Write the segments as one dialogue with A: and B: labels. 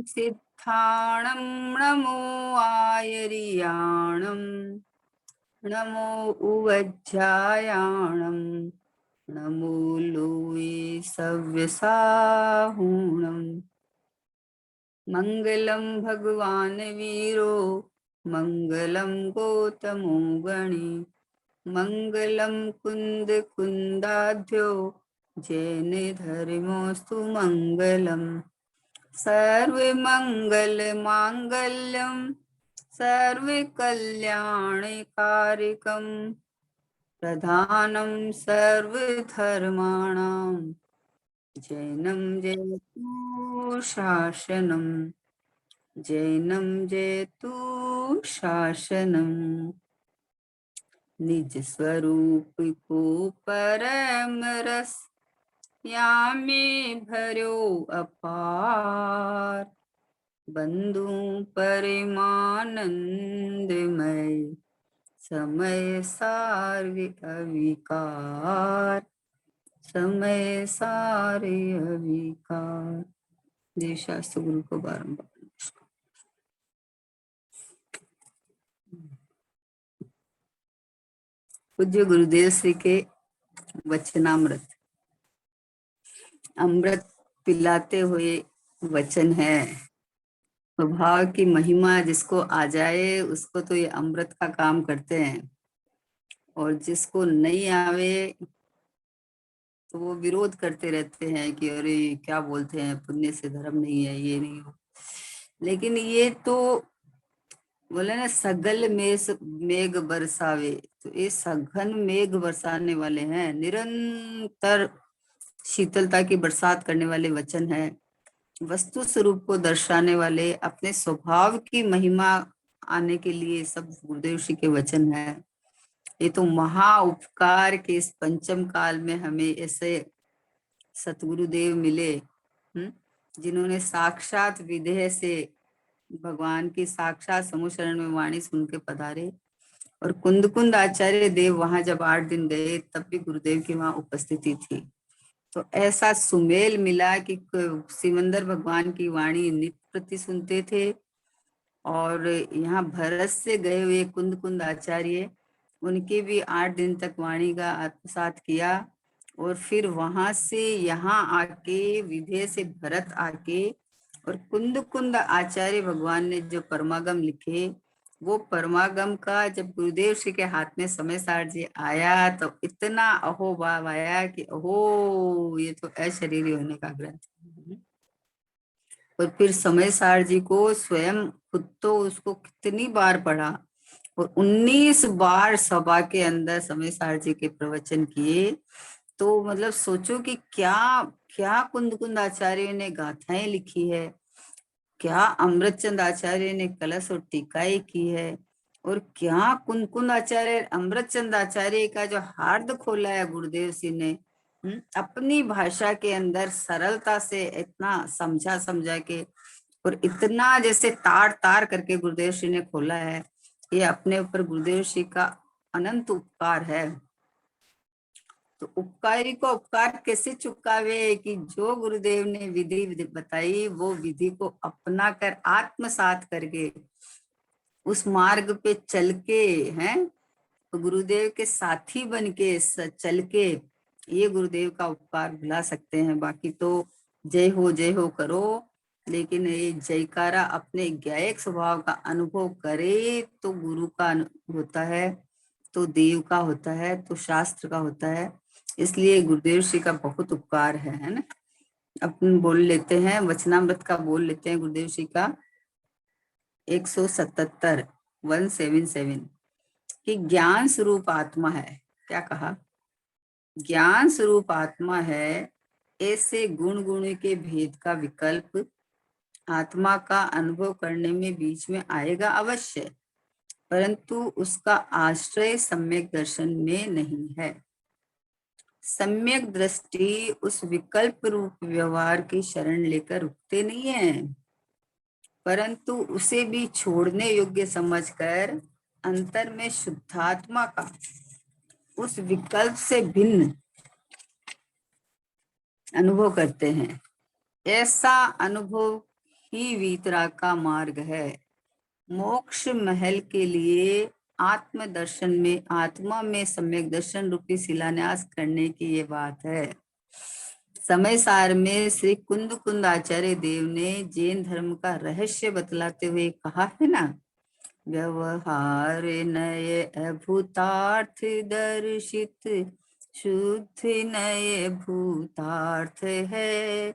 A: सिद्धाणं नमो आयर्याणं नमो उवज्जायाणं नमो लोये सव्यसाहुणम् मंगलम भगवान वीरो मंगलम गौतमो गणी मंगलम कुंद कुंदाध्यो जैन धर्मोस्तु मंगलम सर्व मंगल मांगल्यम सर्व कल्याण कारकम प्रधानम सर्व धर्माणाम जैनम जयतु शासनम जैनम जयतु शासनम निज स्वरूप को परम रस यामे भरो अपार बंधु परिमानंदमय समय सार्य अविकार समय सारे अविकार। जय शास्त्र गुरु को बारंबार नमस्कार। पूज्य गुरुदेव श्री के वचनामृत, अमृत पिलाते हुए वचन है। स्वभाव की महिमा जिसको आ जाए उसको तो ये अमृत का काम करते हैं, और जिसको नहीं आवे तो वो विरोध करते रहते हैं कि अरे क्या बोलते हैं, पुण्य से धर्म नहीं है, ये नहीं हो। लेकिन ये तो बोले ना, सगल मेघ बरसावे, तो ये सघन मेघ बरसाने वाले हैं, निरंतर शीतलता की बरसात करने वाले वचन है। वस्तु स्वरूप को दर्शाने वाले, अपने स्वभाव की महिमा आने के लिए सब गुरुदेव श्री के वचन है। ये तो महा उपकार के इस पंचम काल में हमें ऐसे सतगुरुदेव मिले, जिन्होंने साक्षात विदेह से भगवान की साक्षात समुशरण में वाणी सुन के पधारे। और कुंद कुंद आचार्य देव वहां जब 8 दिन गए तब भी गुरुदेव की वहां उपस्थिति थी। तो ऐसा सुमेल मिला कि सिमंदर भगवान की वाणी नित्य प्रति सुनते थे, और यहाँ भरत से गए हुए कुंद कुंद आचार्य, उनके भी 8 दिन तक वाणी का आत्मसात किया। और फिर वहां से यहाँ आके विधेय से भरत आके, और कुंद कुंद आचार्य भगवान ने जो परमागम लिखे, वो परमागम का जब गुरुदेव श्री के हाथ में समय सार जी आया तो इतना अहोभाव आया कि अहो, ये तो अशरीरी होने का ग्रंथ। और फिर समय सार जी को स्वयं खुद तो उसको कितनी बार पढ़ा, और 19 बार सभा के अंदर समय सार जी के प्रवचन किए। तो मतलब सोचो कि क्या क्या कुंद कुंद आचार्य ने गाथाएं लिखी है, क्या अमृतचंद आचार्य ने कलश और टीकाएं की है, और क्या कुंद कुंद आचार्य अमृतचंद आचार्य का जो हार्द खोला है गुरुदेव सिंह ने, अपनी भाषा के अंदर सरलता से इतना समझा के, और इतना जैसे तार तार करके गुरुदेव श्री ने खोला है। ये अपने ऊपर गुरुदेव श्री का अनंत उपकार है। तो उपकारी को उपकार कैसे चुकावे, कि जो गुरुदेव ने विधि बताई वो विधि को अपना कर आत्मसात करके उस मार्ग पे चल के हैं, तो गुरुदेव के साथी बन के चल के ये गुरुदेव का उपकार भुला सकते हैं। बाकी तो जय हो करो, लेकिन ये जयकारा अपने गायक स्वभाव का अनुभव करे तो गुरु का होता है, तो देव का होता है, तो शास्त्र का होता है। इसलिए गुरुदेव श्री का बहुत उपकार है ना। अपन बोल लेते हैं वचनामृत का, बोल लेते हैं गुरुदेव श्री का 177 177 कि ज्ञान स्वरूप आत्मा है। क्या कहा? ज्ञान स्वरूप आत्मा है, ऐसे गुण गुण के भेद का विकल्प आत्मा का अनुभव करने में बीच में आएगा अवश्य, परंतु उसका आश्रय सम्यक दर्शन में नहीं है। सम्यक दृष्टि उस विकल्प रूप व्यवहार की शरण लेकर रुकते नहीं है, परंतु उसे भी छोड़ने योग्य समझकर अंतर में शुद्धात्मा का उस विकल्प से भिन्न अनुभव करते हैं। ऐसा अनुभव ही वीतराग का मार्ग है। मोक्ष महल के लिए आत्म दर्शन में, आत्मा में सम्यक दर्शन रूपी शिलान्यास करने की ये बात है। समय सार में श्री कुंद कुंद आचार्य देव ने जैन धर्म का रहस्य बतलाते हुए कहा है ना, व्यवहार नये अभूतार्थ दर्शित, शुद्ध नये भूतार्थ है,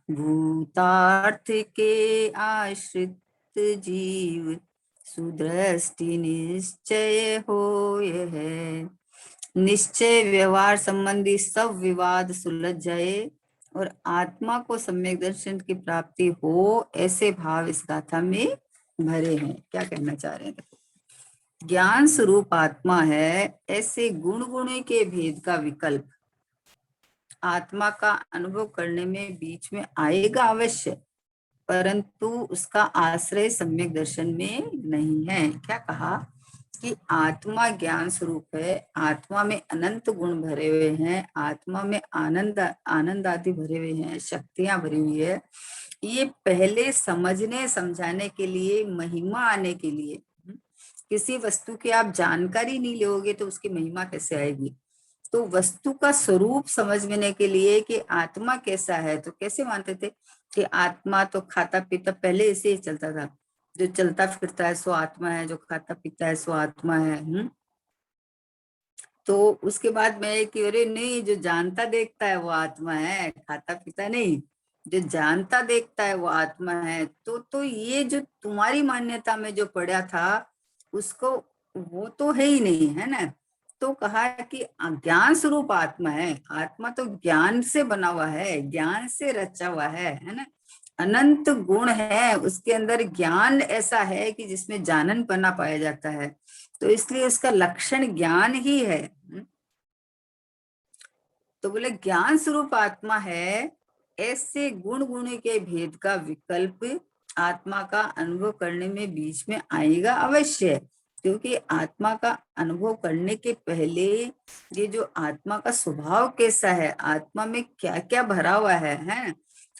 A: भूतार्थ के आश्रित जीव सुदृष्टि निश्चय होय है। निश्चय व्यवहार संबंधी सब विवाद सुलझ जाए और आत्मा को सम्यक दर्शन की प्राप्ति हो, ऐसे भाव इस गाथा में भरे हैं। क्या कहना चाह रहे हैं? ज्ञान स्वरूप आत्मा है, ऐसे गुण गुणी के भेद का विकल्प आत्मा का अनुभव करने में बीच में आएगा अवश्य, परंतु उसका आश्रय सम्यक दर्शन में नहीं है। क्या कहा कि आत्मा ज्ञान स्वरूप है, आत्मा में अनंत गुण भरे हुए हैं, आत्मा में आनंद आदि भरे हुए हैं, शक्तियां भरी हुई है। ये पहले समझने समझाने के लिए, महिमा आने के लिए, किसी वस्तु की आप जानकारी नहीं लोगे तो उसकी महिमा कैसे आएगी? तो वस्तु का स्वरूप समझने के लिए कि आत्मा कैसा है, तो कैसे मानते थे कि आत्मा तो खाता पीता, पहले ऐसे ही चलता था, जो चलता फिरता है सो आत्मा है, जो खाता पीता है सो आत्मा है। तो उसके बाद में कि अरे नहीं, जो जानता देखता है वो आत्मा है, खाता पीता नहीं, जो जानता देखता है वो आत्मा है। तो ये जो तुम्हारी मान्यता में जो पड़ा था उसको, वो तो है ही नहीं, है ना। तो कहा कि ज्ञान स्वरूप आत्मा है, आत्मा तो ज्ञान से बना हुआ है, ज्ञान से रचा हुआ है ना। अनंत गुण है उसके अंदर, ज्ञान ऐसा है कि जिसमें जाननपना पाया जाता है, तो इसलिए उसका लक्षण ज्ञान ही है। तो बोले ज्ञान स्वरूप आत्मा है, ऐसे गुण गुण के भेद का विकल्प आत्मा का अनुभव करने में बीच में आएगा अवश्य, क्योंकि आत्मा का अनुभव करने के पहले ये जो आत्मा का स्वभाव कैसा है, आत्मा में क्या क्या भरा हुआ है।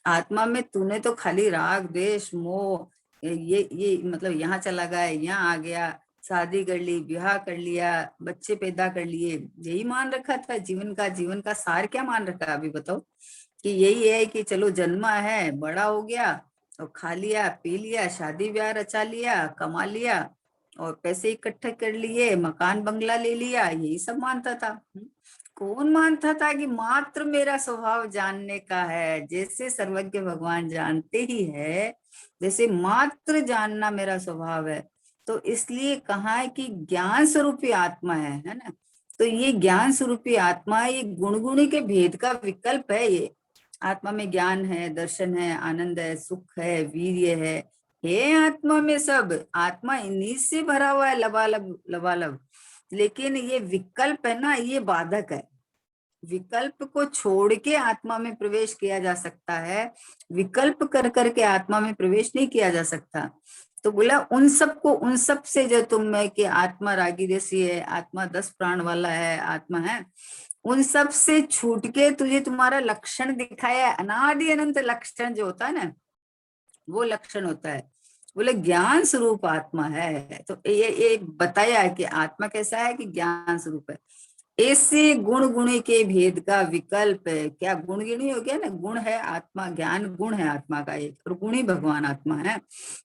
A: आत्मा में तूने तो खाली राग द्वेष मोह, ये मतलब यहाँ चला गया, यहाँ आ गया, शादी कर ली, ब्याह कर लिया, बच्चे पैदा कर लिए, यही मान रखा था जीवन का। जीवन का सार क्या मान रखा अभी बताओ? कि यही है कि चलो जन्मा है, बड़ा हो गया और खा लिया पी लिया, शादी ब्याह रचा लिया, कमा लिया और पैसे इकट्ठे कर लिए, मकान बंगला ले लिया, यही सब मानता था। कौन मानता था कि मात्र मेरा स्वभाव जानने का है, जैसे सर्वज्ञ भगवान जानते ही है, जैसे मात्र जानना मेरा स्वभाव है। तो इसलिए कहा है कि ज्ञान स्वरूपी आत्मा है ना। तो ये ज्ञान स्वरूपी आत्मा, ये गुण गुणी के भेद का विकल्प है। ये आत्मा में ज्ञान है, दर्शन है, आनंद है, सुख है, वीर्य है आत्मा में सब। आत्मा इन्हीं से भरा हुआ है लबालब लबालब। लेकिन ये विकल्प है ना, ये बाधक है। विकल्प को छोड़ के आत्मा में प्रवेश किया जा सकता है, विकल्प कर करके आत्मा में प्रवेश नहीं किया जा सकता। तो बोला उन सबको, उन सब से जो तुम में कि आत्मा रागी जैसी है, आत्मा 10 प्राण वाला है, आत्मा है, उन सब से छूट के तुझे तुम्हारा लक्षण दिखाया है, अनादि अनंत लक्षण जो होता है ना, वो लक्षण होता है। बोले ज्ञान स्वरूप आत्मा है। तो ये बताया है कि आत्मा कैसा है, कि ज्ञान स्वरूप है। ऐसे गुण गुणी के भेद का विकल्प है। क्या गुण गुणी हो गया ना, गुण है आत्मा, ज्ञान गुण है आत्मा का एक, और गुणी भगवान आत्मा है।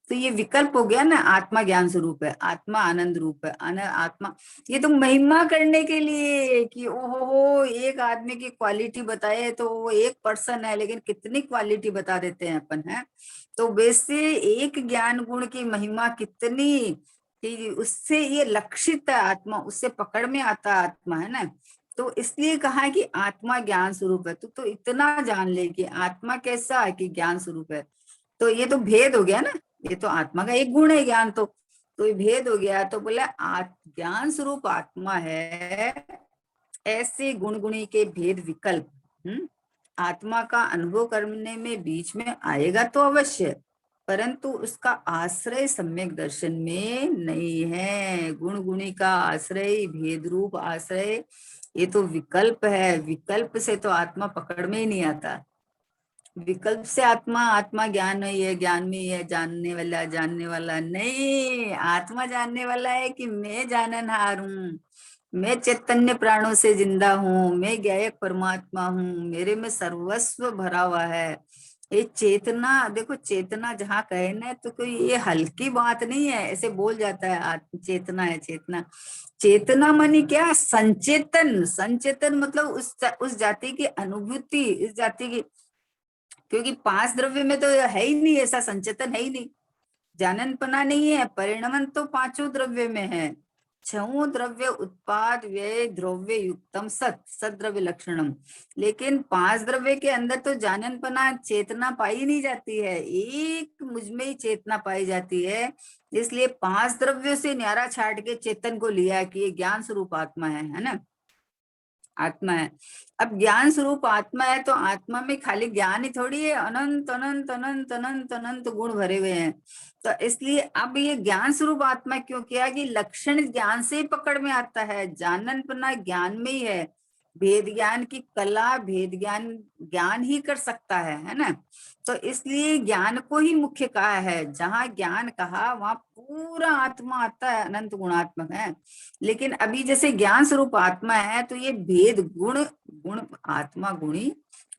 A: तो ये विकल्प हो गया ना, आत्मा ज्ञान स्वरूप है, आत्मा आनंद रूप है, आत्मा। ये तो महिमा करने के लिए कि ओहो हो, एक आदमी की क्वालिटी बताए तो वो एक पर्सन है, लेकिन कितनी क्वालिटी बता देते हैं अपन, है। तो वैसे एक ज्ञान गुण की महिमा कितनी, कि उससे ये लक्षित है आत्मा, उससे पकड़ में आता आत्मा, है ना। तो इसलिए कहा है कि आत्मा ज्ञान स्वरूप है। तो इतना जान ले कि आत्मा कैसा है, कि ज्ञान स्वरूप है। तो ये तो भेद हो गया ना, ये तो आत्मा का एक गुण है ज्ञान। तो ये भेद हो गया। तो बोला ज्ञान स्वरूप आत्मा है, ऐसे गुण गुणी के भेद विकल्प आत्मा का अनुभव करने में बीच में आएगा तो अवश्य, परंतु उसका आश्रय सम्यक दर्शन में नहीं है। गुण गुणी का आश्रय, भेद रूप आश्रय, ये तो विकल्प है। विकल्प से तो आत्मा पकड़ में ही नहीं आता। विकल्प से आत्मा, आत्मा ज्ञान नहीं है, ज्ञान में ही है जानने वाला नहीं। आत्मा जानने वाला है कि मैं जाननहार हूँ, मैं चैतन्य प्राणों से जिंदा हूँ, मैं ज्ञायक परमात्मा हूँ, मेरे में सर्वस्व भरा हुआ है। ये चेतना, देखो चेतना जहाँ कहे ना तो कोई ये हल्की बात नहीं है, ऐसे बोल जाता है आत्म चेतना है चेतना। चेतना मानी क्या? संचेतन। संचेतन मतलब उस जाति की अनुभूति, इस जाति की, क्योंकि पांच द्रव्य में तो है ही नहीं, ऐसा संचेतन है ही नहीं, जाननपना नहीं है। परिणमन तो पांचों द्रव्य में है। छह द्रव्य उत्पाद व्यय द्रव्य युक्तम सत, सत द्रव्य लक्षणम। लेकिन पांच द्रव्य के अंदर तो जाननपना चेतना पाई नहीं जाती है, एक मुझ में ही चेतना पाई जाती है। इसलिए पांच द्रव्यों से न्यारा छाट के चेतन को लिया कि ये ज्ञान स्वरूप आत्मा है ना, आत्मा है। अब ज्ञान स्वरूप आत्मा है तो आत्मा में खाली ज्ञान ही थोड़ी है, अनंत अनंत अनंत अनंत अनंत गुण भरे हुए हैं। तो इसलिए अब ये ज्ञान स्वरूप आत्मा क्यों किया कि लक्षण ज्ञान से ही पकड़ में आता है, जाननपना ज्ञान में ही है। भेद ज्ञान की कला भेद ज्ञान ज्ञान ही कर सकता है ना। तो इसलिए ज्ञान को ही मुख्य कहा है, जहां ज्ञान कहा वहां पूरा आत्मा आता है, अनंत गुणात्मक है। लेकिन अभी जैसे ज्ञान स्वरूप आत्मा है तो ये भेद गुण, गुण आत्मा गुणी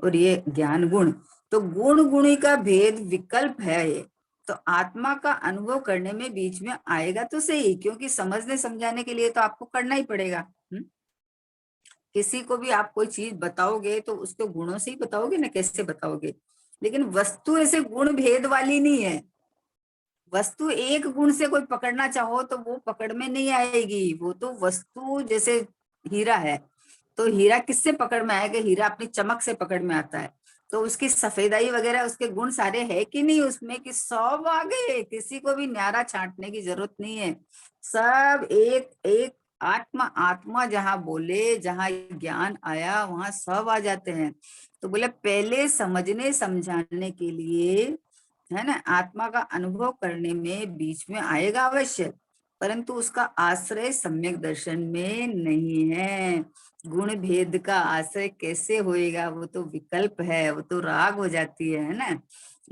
A: और ये ज्ञान गुण, तो गुण गुणी का भेद विकल्प है ये। तो आत्मा का अनुभव करने में बीच में आएगा तो सही, क्योंकि समझने समझाने के लिए तो आपको करना ही पड़ेगा। किसी को भी आप कोई चीज बताओगे तो उसको गुणों से ही बताओगे ना, कैसे बताओगे। लेकिन वस्तु ऐसे गुण भेद वाली नहीं है। वस्तु एक गुण से कोई पकड़ना चाहो तो वो पकड़ में नहीं आएगी। वो तो वस्तु जैसे हीरा है, तो हीरा किससे पकड़ में आएगा? हीरा अपनी चमक से पकड़ में आता है। तो उसकी सफेदाई वगैरह उसके गुण सारे है कि नहीं उसमें, कि सब आ गए, किसी को भी न्यारा छांटने की जरूरत नहीं है। सब एक एक आत्मा, आत्मा जहां बोले, जहां ज्ञान आया वहां सब आ जाते हैं। तो बोले पहले समझने समझाने के लिए, है ना, आत्मा का अनुभव करने में बीच में आएगा अवश्य, परंतु उसका आश्रय सम्यक दर्शन में नहीं है। गुण भेद का आश्रय कैसे होएगा? वो तो विकल्प है, वो तो राग हो जाती है ना।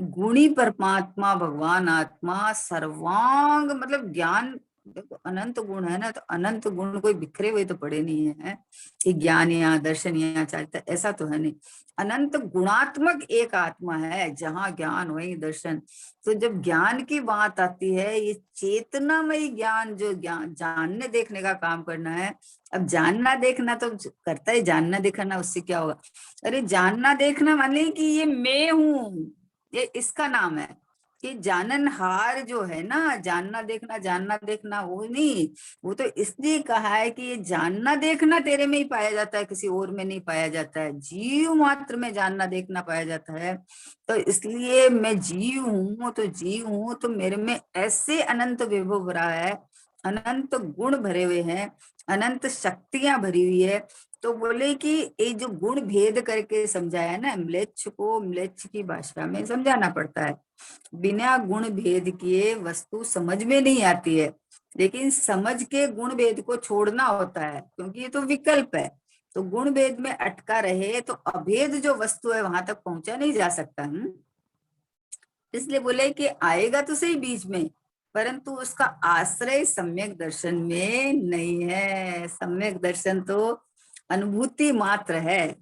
A: गुणी परमात्मा भगवान आत्मा सर्वांग मतलब ज्ञान, देखो अनंत गुण है ना, तो अनंत गुण कोई बिखरे हुए तो पड़े नहीं है कि ज्ञान यहाँ दर्शन यहाँ चाहता, ऐसा तो है नहीं। अनंत गुणात्मक एक आत्मा है, जहां ज्ञान वही दर्शन। तो जब ज्ञान की बात आती है, ये चेतनामय ज्ञान, जो ज्ञान जानने देखने का काम करना है। अब जानना देखना तो करता है, जानना देखना उससे क्या होगा? अरे जानना देखना माने कि ये मैं हूं, ये इसका नाम है कि जाननहार जो है ना। जानना देखना वो नहीं, वो तो इसलिए कहा है कि ये जानना देखना तेरे में ही पाया जाता है, किसी और में नहीं पाया जाता है। जीव मात्र में जानना देखना पाया जाता है। तो इसलिए मैं जीव हूं, तो जीव हूं तो मेरे में ऐसे अनंत विभव भरा है, अनंत गुण भरे हुए हैं, अनंत शक्तियां भरी हुई है। तो बोले कि ये जो गुण भेद करके समझाया ना, म्लेच्छ को म्लेच्छ की भाषा में समझाना पड़ता है। बिना गुण भेद किए वस्तु समझ में नहीं आती है, लेकिन समझ के गुण भेद को छोड़ना होता है, क्योंकि ये तो विकल्प है। तो गुण भेद में अटका रहे तो अभेद जो वस्तु है वहां तक पहुंचा नहीं जा सकता। इसलिए बोले कि आएगा तो सही बीच में, परंतु उसका आश्रय सम्यक दर्शन में नहीं है। सम्यक दर्शन तो अनुभूति मात्र है।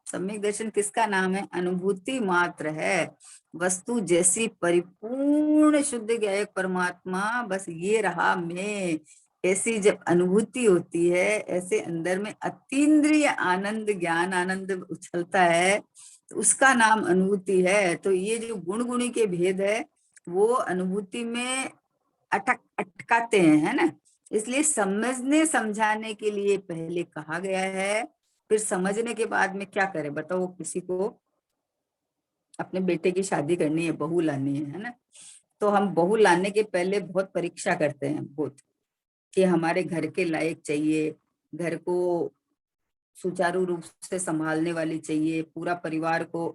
A: सम्यक दर्शन किसका नाम है? अनुभूति मात्र है। वस्तु जैसी परिपूर्ण शुद्ध ज्ञायक परमात्मा, बस ये रहा मैं, ऐसी जब अनुभूति होती है, ऐसे अंदर में अतीन्द्रिय आनंद ज्ञान आनंद उछलता है, तो उसका नाम अनुभूति है। तो ये जो गुण गुणी के भेद है वो अनुभूति में अटकाते हैं, है ना। इसलिए समझने समझाने के लिए पहले कहा गया है, फिर समझने के बाद में क्या करे बताओ? किसी को अपने बेटे की शादी करनी है, बहू लानी है ना, तो हम बहू लाने के पहले बहुत परीक्षा करते हैं, बहुत, कि हमारे घर के लायक चाहिए, घर को सुचारू रूप से संभालने वाली चाहिए, पूरा परिवार को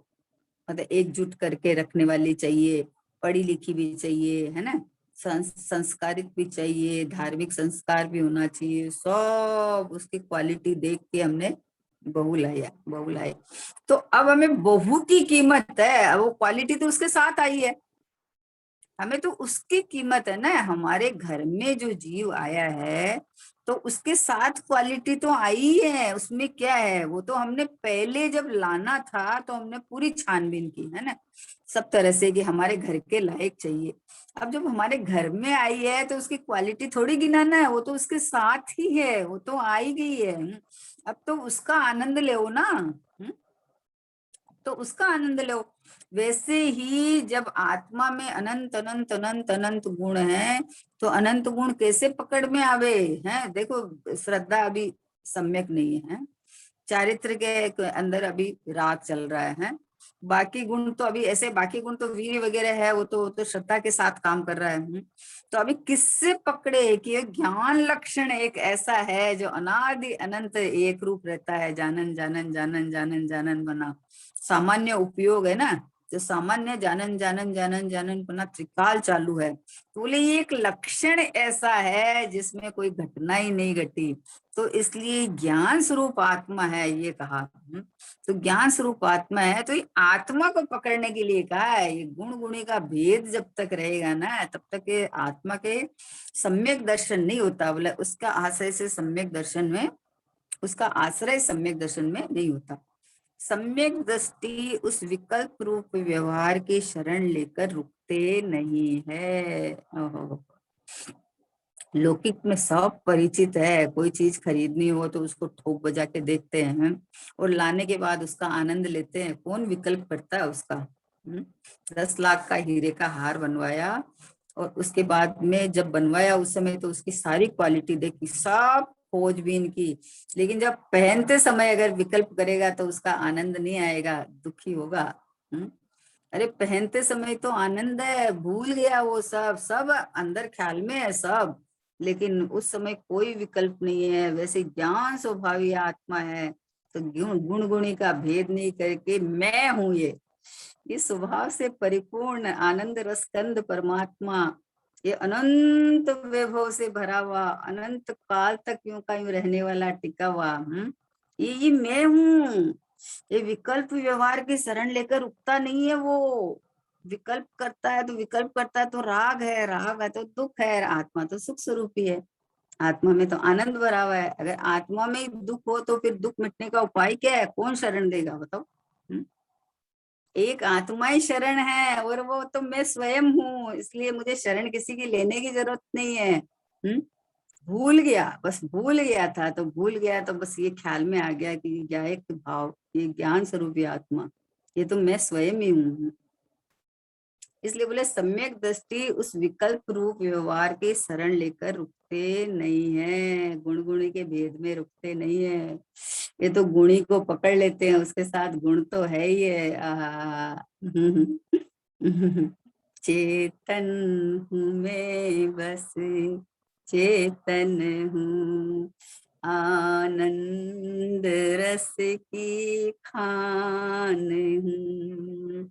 A: मतलब एकजुट करके रखने वाली चाहिए, पढ़ी लिखी भी चाहिए, है ना, संस्कारित भी चाहिए, धार्मिक संस्कार भी होना चाहिए। सब उसकी क्वालिटी देख के हमने बहुलाया, बहुलाया। तो अब हमें बहू की कीमत है, अब वो क्वालिटी तो उसके साथ आई है, हमें तो उसकी कीमत है ना। हमारे घर में जो जीव आया है तो उसके साथ क्वालिटी तो आई है, उसमें क्या है, वो तो हमने पहले जब लाना था तो हमने पूरी छानबीन की है ना, सब तरह से कि हमारे घर के लायक चाहिए। अब जब हमारे घर में आई है तो उसकी क्वालिटी थोड़ी गिनाना है, वो तो उसके साथ ही है, वो तो आई गई है। अब तो उसका आनंद ले ना। तो उसका आनंद लो। वैसे ही जब आत्मा में अनंत अनंत अनंत अनंत गुण है, तो अनंत गुण कैसे पकड़ में आवे हैं? देखो, श्रद्धा अभी सम्यक नहीं है, चारित्र के अंदर अभी राग चल रहा है, बाकी गुण तो अभी ऐसे, बाकी गुण तो वीर वगैरह है, वो तो श्रद्धा के साथ काम कर रहा है। तो अभी किससे पकड़े कि ये ज्ञान लक्षण एक ऐसा है जो अनादि अनंत एक रूप रहता है, जानन जानन जानन जानन जानन बना, सामान्य उपयोग है ना, जो सामान्य जानन जानन जानन जानन बना त्रिकाल चालू है, तो बोले ये एक लक्षण ऐसा है जिसमें कोई घटना ही नहीं घटी, तो इसलिए ज्ञान स्वरूप आत्मा है ये कहा। तो ज्ञान स्वरूप आत्मा है, तो ये आत्मा को पकड़ने के लिए कहा है। ये गुण गुणी का भेद जब तक रहेगा ना, तब तक ये आत्मा के सम्यक दर्शन नहीं होता, बोले उसका आश्रय से सम्यक दर्शन में, उसका आश्रय सम्यक दर्शन में नहीं होता। सम्यक दृष्टि उस विकल्प रूप व्यवहार की शरण लेकर रुकते नहीं है। ओहो। लौकिक में सब परिचित है, कोई चीज खरीदनी हो तो उसको ठोक बजा के देखते हैं और लाने के बाद उसका आनंद लेते हैं। कौन विकल्प करता है उसका? 10 लाख का हीरे का हार बनवाया और उसके बाद में जब बनवाया उस समय तो उसकी सारी क्वालिटी देखी, सब खोजबीन की, लेकिन जब पहनते समय अगर विकल्प करेगा तो उसका आनंद नहीं आएगा, दुखी होगा। अरे पहनते समय तो आनंद है, भूल गया वो सब, सब अंदर ख्याल में है सब, लेकिन उस समय कोई विकल्प नहीं है। वैसे ज्ञान स्वभावी आत्मा है, तो गुण गुणी का भेद नहीं करके मैं हूं ये स्वभाव से परिपूर्ण आनंद रसकंद परमात्मा, ये अनंत वैभव से भरा हुआ, अनंत काल तक यूं का यूं रहने वाला, टिका हुआ, ये मैं हूँ। ये विकल्प व्यवहार की शरण लेकर रुकता नहीं है वो, विकल्प करता है तो विकल्प करता है तो राग है, राग है तो दुख है, आत्मा तो सुख स्वरूप ही है, आत्मा में तो आनंद भरा हुआ है। अगर आत्मा में ही दुख हो तो फिर दुख मिटने का उपाय क्या है? कौन शरण देगा बताओ? एक आत्मा ही शरण है, और वो तो मैं स्वयं हूँ, इसलिए मुझे शरण किसी की लेने की जरूरत नहीं है। भूल गया, बस भूल गया था तो भूल गया, तो बस ये ख्याल में आ गया कि क्या एक भाव, ये ज्ञान स्वरूप आत्मा, ये तो मैं स्वयं ही हूँ। इसलिए बोले सम्यक दृष्टि उस विकल्प रूप व्यवहार के शरण लेकर रुकते नहीं है, गुण गुणी के भेद में रुकते नहीं है। ये तो गुणी को पकड़ लेते हैं, उसके साथ गुण तो है ही है। चेतन हूँ मैं बस, चेतन हूँ, आनंद रस की खान हूँ,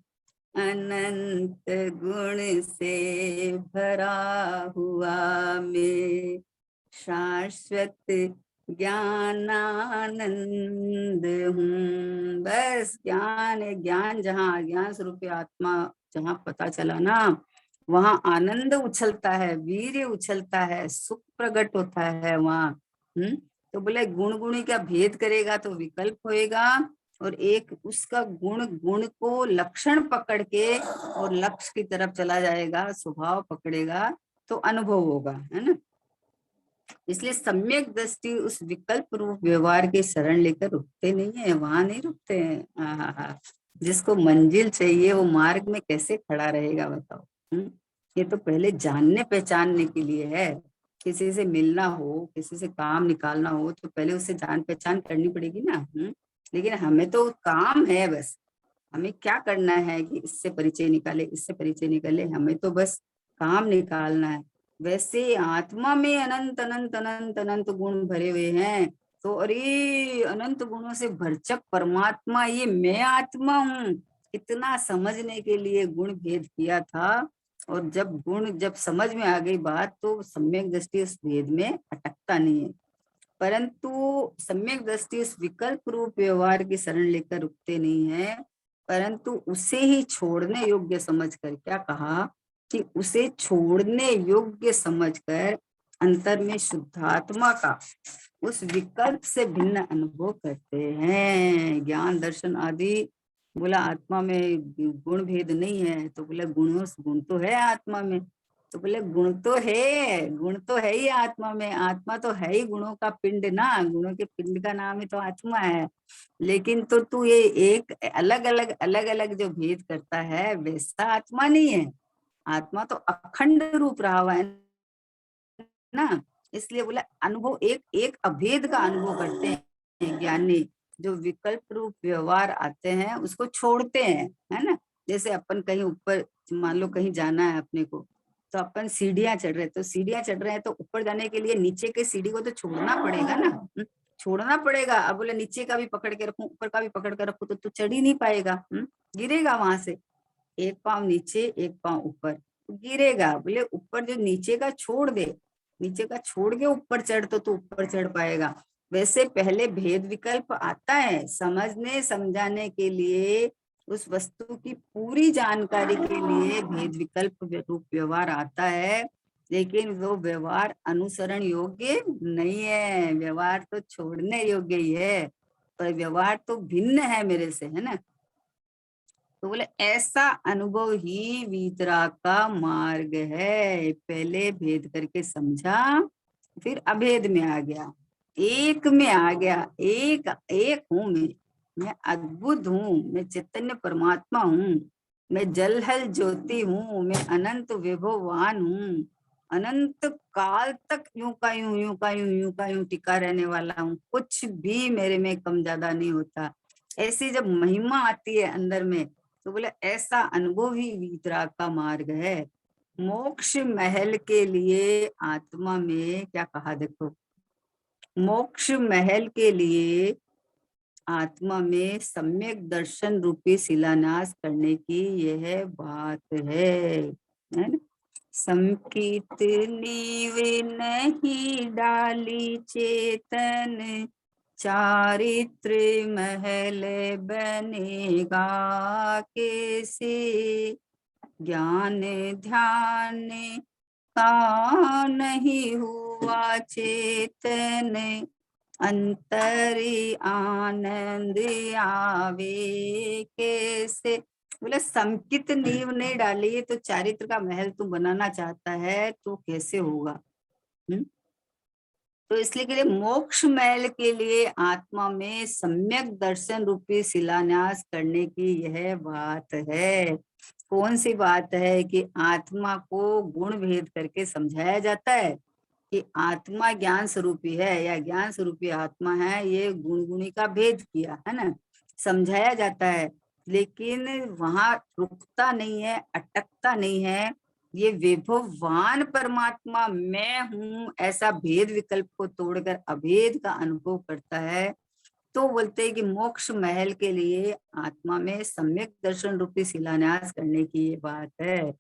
A: अनंत गुण से भरा हुआ मैं, शाश्वत ज्ञानानंद हूँ। बस ज्ञान है, ज्ञान जहाँ, ज्ञान स्वरूप आत्मा जहाँ पता चला ना, वहां आनंद उछलता है, वीर्य उछलता है, सुख प्रकट होता है वहां। तो बोले गुण गुणी का भेद करेगा तो विकल्प होएगा, और एक उसका गुण, गुण को लक्षण पकड़ के और लक्ष्य की तरफ चला जाएगा, स्वभाव पकड़ेगा तो अनुभव होगा, है ना। इसलिए सम्यक दृष्टि उस विकल्प रूप व्यवहार की शरण लेकर रुकते नहीं है, वहां नहीं रुकते हैं। जिसको मंजिल चाहिए वो मार्ग में कैसे खड़ा रहेगा बताओ? ये तो पहले जानने पहचानने के लिए है। किसी से मिलना हो, किसी से काम निकालना हो तो पहले उससे जान पहचान करनी पड़ेगी ना। लेकिन हमें तो काम है बस, हमें क्या करना है कि इससे परिचय निकाले, इससे परिचय निकाले, हमें तो बस काम निकालना है। वैसे आत्मा में अनंत अनंत अनंत अनंत गुण भरे हुए हैं, तो अरे अनंत गुणों से भरचक परमात्मा, ये मैं आत्मा हूँ, इतना समझने के लिए गुण भेद किया था। और जब गुण, जब समझ में आ गई बात, तो सम्यक दृष्टि उस भेद में अटकता नहीं है। परंतु सम्यक दृष्टि उस विकल्प रूप व्यवहार की शरण लेकर रुकते नहीं है, परंतु उसे ही छोड़ने योग्य समझकर, क्या कहा कि उसे छोड़ने योग्य समझकर अंतर में शुद्धात्मा का उस विकल्प से भिन्न अनुभव करते हैं। ज्ञान दर्शन आदि, बोला आत्मा में गुण भेद नहीं है, तो बोला गुण तो है आत्मा में, तो बोले गुण तो है, गुण तो है ही आत्मा में, आत्मा तो है ही गुणों का पिंड ना, गुणों के पिंड का नाम ही तो आत्मा है। लेकिन तो तू ये एक अलग अलग जो भेद करता है वैसा आत्मा नहीं है, आत्मा तो अखंड रूप रहा हुआ है ना। इसलिए बोला अनुभव एक एक अभेद का अनुभव करते हैं ज्ञानी, जो विकल्प रूप व्यवहार आते हैं उसको छोड़ते हैं, है ना। जैसे अपन कहीं ऊपर, मान लो कहीं जाना है अपने को, तो अपन सीढ़ियां चढ़ रहे हैं, तो सीढ़ियां चढ़ रहे हैं तो ऊपर जाने के लिए नीचे के सीढ़ी को तो छोड़ना पड़ेगा ना, छोड़ना पड़ेगा। अब बोले नीचे का भी पकड़ के रखूं ऊपर का भी पकड़ के रखूं तो तू चढ़ ही नहीं पाएगा, गिरेगा वहां से, एक पाँव नीचे एक पाँव ऊपर, गिरेगा। बोले ऊपर जो नीचे का छोड़ दे, नीचे का छोड़ के ऊपर चढ़ तो तू ऊपर चढ़ पाएगा। वैसे पहले भेद विकल्प आता है समझने समझाने के लिए, उस वस्तु की पूरी जानकारी के लिए भेद विकल्प रूप व्यवहार आता है, लेकिन वो व्यवहार अनुसरण योग्य नहीं है, व्यवहार तो छोड़ने योग्य ही है, पर व्यवहार तो भिन्न है मेरे से, है ना। तो बोले ऐसा अनुभव ही वीतराग का मार्ग है, पहले भेद करके समझा, फिर अभेद में आ गया, एक में आ गया, एक एक हूँ मैं अद्भुत हूँ, मैं चैतन्य परमात्मा हूँ, मैं जलहल ज्योति हूँ, मैं अनंत विभववान हूँ, अनंत काल तक यूं का यूं यूं का यूं यूं का यूं टिका रहने वाला हूँ, कुछ भी मेरे में कम ज्यादा नहीं होता। ऐसी जब महिमा आती है अंदर में, तो बोले ऐसा अनुभव ही वीतराग का मार्ग है। मोक्ष महल के लिए आत्मा में, क्या कहा देखो, मोक्ष महल के लिए आत्मा में सम्यक दर्शन रूपी शिलान्यास करने की यह बात है ना। संकित नीव नहीं डाली चेतन, चारित्र महल बनेगा कैसे, ज्ञान ध्यान का नहीं हुआ चेतन, अंतरी आनंद आवे कैसे। बोले संकित नींव नहीं डाली तो चारित्र का महल तू बनाना चाहता है तो कैसे होगा। तो इसलिए के लिए मोक्ष महल के लिए आत्मा में सम्यक दर्शन रूपी शिलान्यास करने की यह बात है। कौन सी बात है कि आत्मा को गुण भेद करके समझाया जाता है कि आत्मा ज्ञान स्वरूपी है या ज्ञान स्वरूपी आत्मा है, ये गुण गुणी का भेद किया है ना, समझाया जाता है। लेकिन वहां रुकता नहीं है, अटकता नहीं है, ये विभववान परमात्मा मैं हूं ऐसा भेद विकल्प को तोड़कर अभेद का अनुभव करता है। तो बोलते हैं कि मोक्ष महल के लिए आत्मा में सम्यक दर्शन रूपी शिलान्यास करने की ये बात है,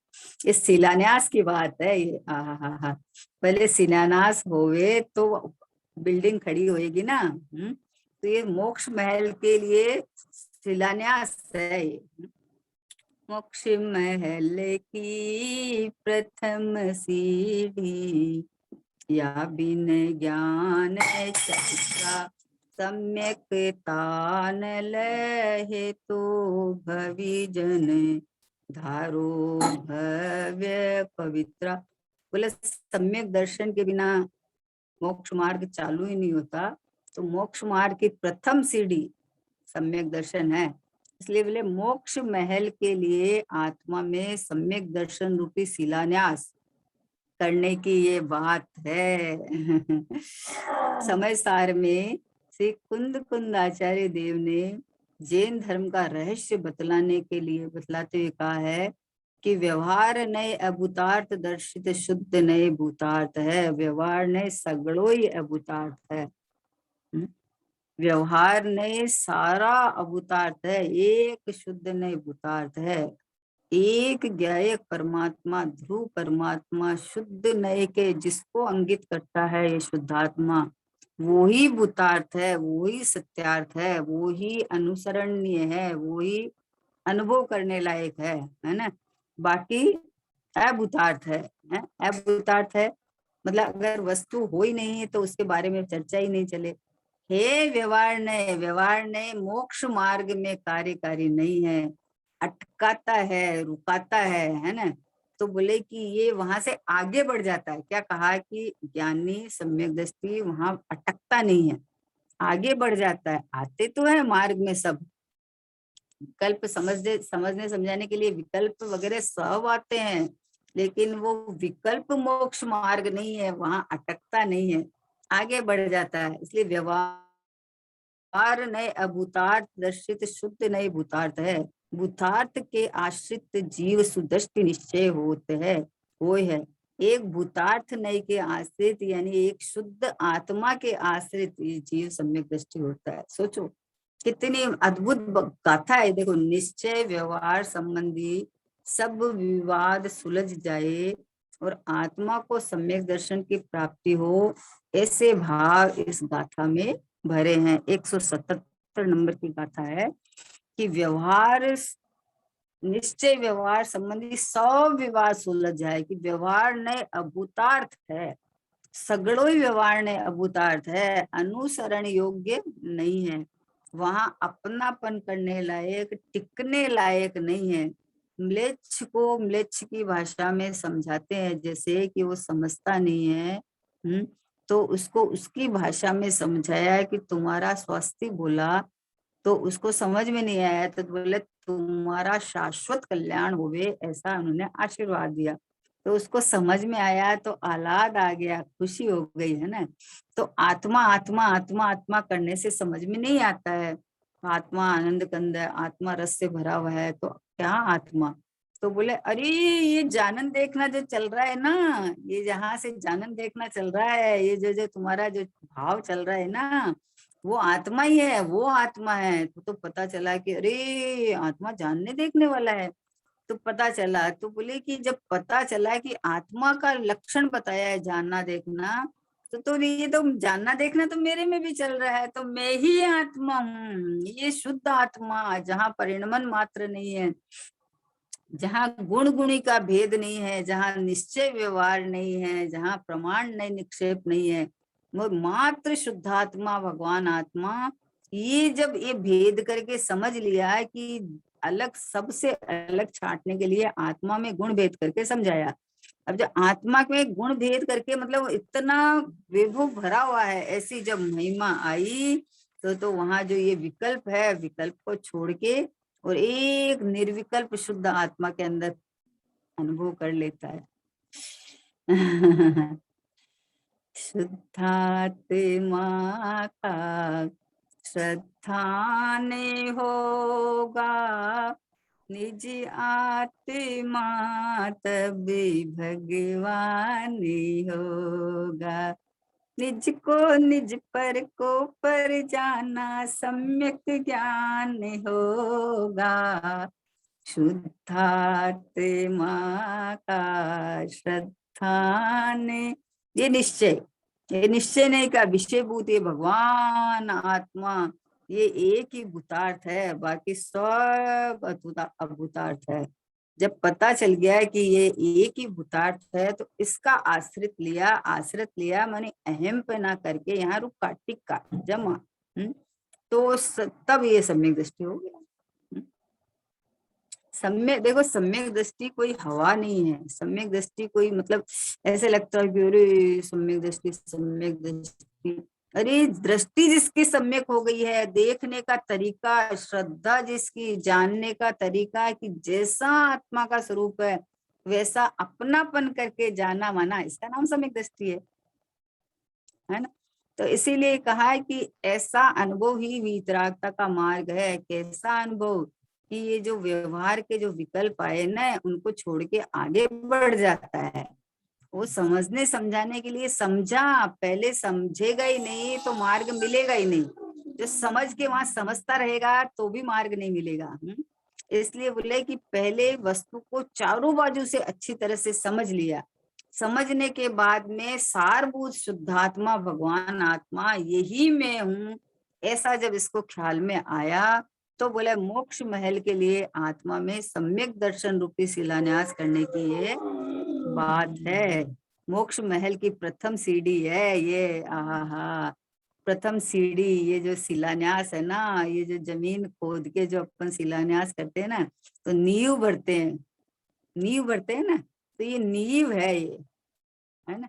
A: इस शिलान्यास की बात है ये। हा, पहले शिलान्यास होवे तो बिल्डिंग खड़ी होएगी ना। तो ये मोक्ष महल के लिए शिलान्यास है ये। मोक्ष महल की प्रथम सीढ़ी, या बिन ज्ञान चक्रा सम्यक तान लहे तो भविजन धारो भव्य पवित्रा। बोले सम्यक दर्शन के बिना मोक्ष मार्ग चालू ही नहीं होता, तो मोक्ष मार्ग की प्रथम सीढ़ी सम्यक दर्शन है। इसलिए बोले मोक्ष महल के लिए आत्मा में सम्यक दर्शन रूपी शिलान्यास करने की ये बात है। समय सार में श्री कुंद आचार्य देव ने जैन धर्म का रहस्य बतलाने के लिए बतलाते हुए कहा है कि व्यवहार नए अभूतार्थ दर्शित शुद्ध नए भूतार्थ है, व्यवहार नए सगड़ो ही अभूतार्थ है। व्यवहार नए सारा अभूतार्थ है, एक शुद्ध नए भूतार्थ है, एक ज्ञायक परमात्मा ध्रुव परमात्मा शुद्ध नए के जिसको अंगित करता है ये शुद्धात्मा, वो ही भूतार्थ है, वो ही सत्यार्थ है, वो ही अनुसरणीय है, वो ही अनुभव करने लायक है ना। बाकी अभूतार्थ है, अभूतार्थ है मतलब अगर वस्तु हो ही नहीं है तो उसके बारे में चर्चा ही नहीं चले। हे व्यवहार ने मोक्ष मार्ग में कार्यकारी नहीं है, अटकाता है, रुकाता है ना। तो बोले कि ये वहां से आगे बढ़ जाता है। क्या कहा कि ज्ञानी सम्यक दृष्टि वहां अटकता नहीं है, आगे बढ़ जाता है। आते तो है मार्ग में सब विकल्प, समझने समझाने के लिए विकल्प वगैरह सब आते हैं, लेकिन वो विकल्प मोक्ष मार्ग नहीं है, वहां अटकता नहीं है, आगे बढ़ जाता है। इसलिए व्यवहार नए अभूतार्थ दर्शित शुद्ध नए भूतार्थ है। भूतार्थ के आश्रित जीव सुदृष्टि निश्चय होते है, वो है। एक भूतार्थ नए के आश्रित यानी एक शुद्ध आत्मा के आश्रित ये जीव सम्यक दृष्टि होता है। सोचो कितनी अद्भुत गाथा है। देखो, निश्चय व्यवहार संबंधी सब विवाद सुलझ जाए और आत्मा को सम्यक दर्शन की प्राप्ति हो, ऐसे भाव इस गाथा में भरे हैं। 177 नंबर की गाथा है कि व्यवहार निश्चय व्यवहार संबंधी सब विवाद सुलझ जाए, कि व्यवहार ने अभूतार्थ है, सगड़ो ही व्यवहार ने अभूतार्थ है, अनुसरण योग्य नहीं है, वहां अपनापन करने लायक, टिकने लायक नहीं है। म्लेच्छ को म्लेच्छ की भाषा में समझाते हैं, जैसे कि वो समझता नहीं है। तो उसको उसकी भाषा में समझाया कि तुम्हारा स्वास्थ्य बोला तो उसको समझ में नहीं आया, तो बोले तुम्हारा शाश्वत कल्याण होवे, ऐसा उन्होंने आशीर्वाद दिया। तो उसको समझ में आया तो आह्लाद आ गया, खुशी हो गई है ना। तो आत्मा आत्मा आत्मा आत्मा करने से समझ में नहीं आता है। आत्मा आनंद कंद है, आत्मा रस से भरा हुआ है, तो क्या आत्मा। तो बोले अरे ये जानन देखना जो चल रहा है ना, ये जहां से जानन देखना चल रहा है, ये जो जो तुम्हारा जो भाव चल रहा है ना, वो आत्मा ही है, वो आत्मा है। तो पता चला कि अरे आत्मा जानने देखने वाला है। तो पता चला, तो बोले कि जब पता चला कि आत्मा का लक्षण बताया है जानना देखना, तो ये तो जानना देखना तो मेरे में भी चल रहा है, तो मैं ही आत्मा हूँ, ये शुद्ध आत्मा जहाँ परिणमन मात्र नहीं है, जहाँ गुण गुणी का भेद नहीं है, जहाँ निश्चय व्यवहार नहीं है, जहाँ प्रमाण नहीं निक्षेप नहीं है, वो मात्र शुद्धात्मा भगवान आत्मा। ये जब ये भेद करके समझ लिया कि अलग, सबसे अलग छांटने के लिए आत्मा में गुण भेद करके समझाया। अब जब आत्मा में गुण भेद करके मतलब इतना विभव भरा हुआ है, ऐसी जब महिमा आई तो वहां जो ये विकल्प है, विकल्प को छोड़ के और एक निर्विकल्प शुद्ध आत्मा के अंदर अनुभव कर लेता है। शुद्धात्मा का श्रद्धा ने होगा, निज आत्मा तभी भगवान होगा। निज को निज पर को पर जाना, सम्यक ज्ञान होगा। शुद्धात्मा का श्रद्धा ने, ये निश्चय नहीं का विषय भूत, ये भगवान आत्मा, ये एक ही भूतार्थ है, बाकी सब अभूतार्थ है। जब पता चल गया कि ये एक ही भूतार्थ है, तो इसका आश्रित लिया माने अहम पे ना करके यहाँ रुका, टिक्का, जमा। तो तब ये सम्यक दृष्टि हो गया। सम्यक, देखो सम्यक दृष्टि कोई हवा नहीं है, सम्यक दृष्टि कोई मतलब ऐसे लगता है कि अरे सम्यक दृष्टि, अरे दृष्टि जिसकी सम्यक हो गई है, देखने का तरीका, श्रद्धा जिसकी, जानने का तरीका कि जैसा आत्मा का स्वरूप है वैसा अपनापन करके जाना माना, इसका नाम सम्यक दृष्टि है ना। तो इसीलिए कहा है कि ऐसा अनुभव ही वितरागता का मार्ग है। कैसा अनुभव कि ये जो व्यवहार के जो विकल्प आए ना, उनको छोड़ के आगे बढ़ जाता है। वो समझने समझाने के लिए समझा, पहले समझेगा ही नहीं तो मार्ग मिलेगा ही नहीं। जो समझ के वहां समझता रहेगा तो भी मार्ग नहीं मिलेगा। इसलिए बोले कि पहले वस्तु को चारों बाजू से अच्छी तरह से समझ लिया, समझने के बाद में सारभूत शुद्धात्मा भगवान आत्मा यही मैं हूँ, ऐसा जब इसको ख्याल में आया तो बोले मोक्ष महल के लिए आत्मा में सम्यक दर्शन रूपी शिलान्यास करने की ये बात है। मोक्ष महल की प्रथम सीढ़ी है ये। आहा, प्रथम सीढ़ी, ये जो शिलान्यास है ना, ये जो जमीन खोद के जो अपन शिलान्यास करते हैं ना, तो नींव भरते हैं, नींव भरते हैं ना, तो ये नींव है ना।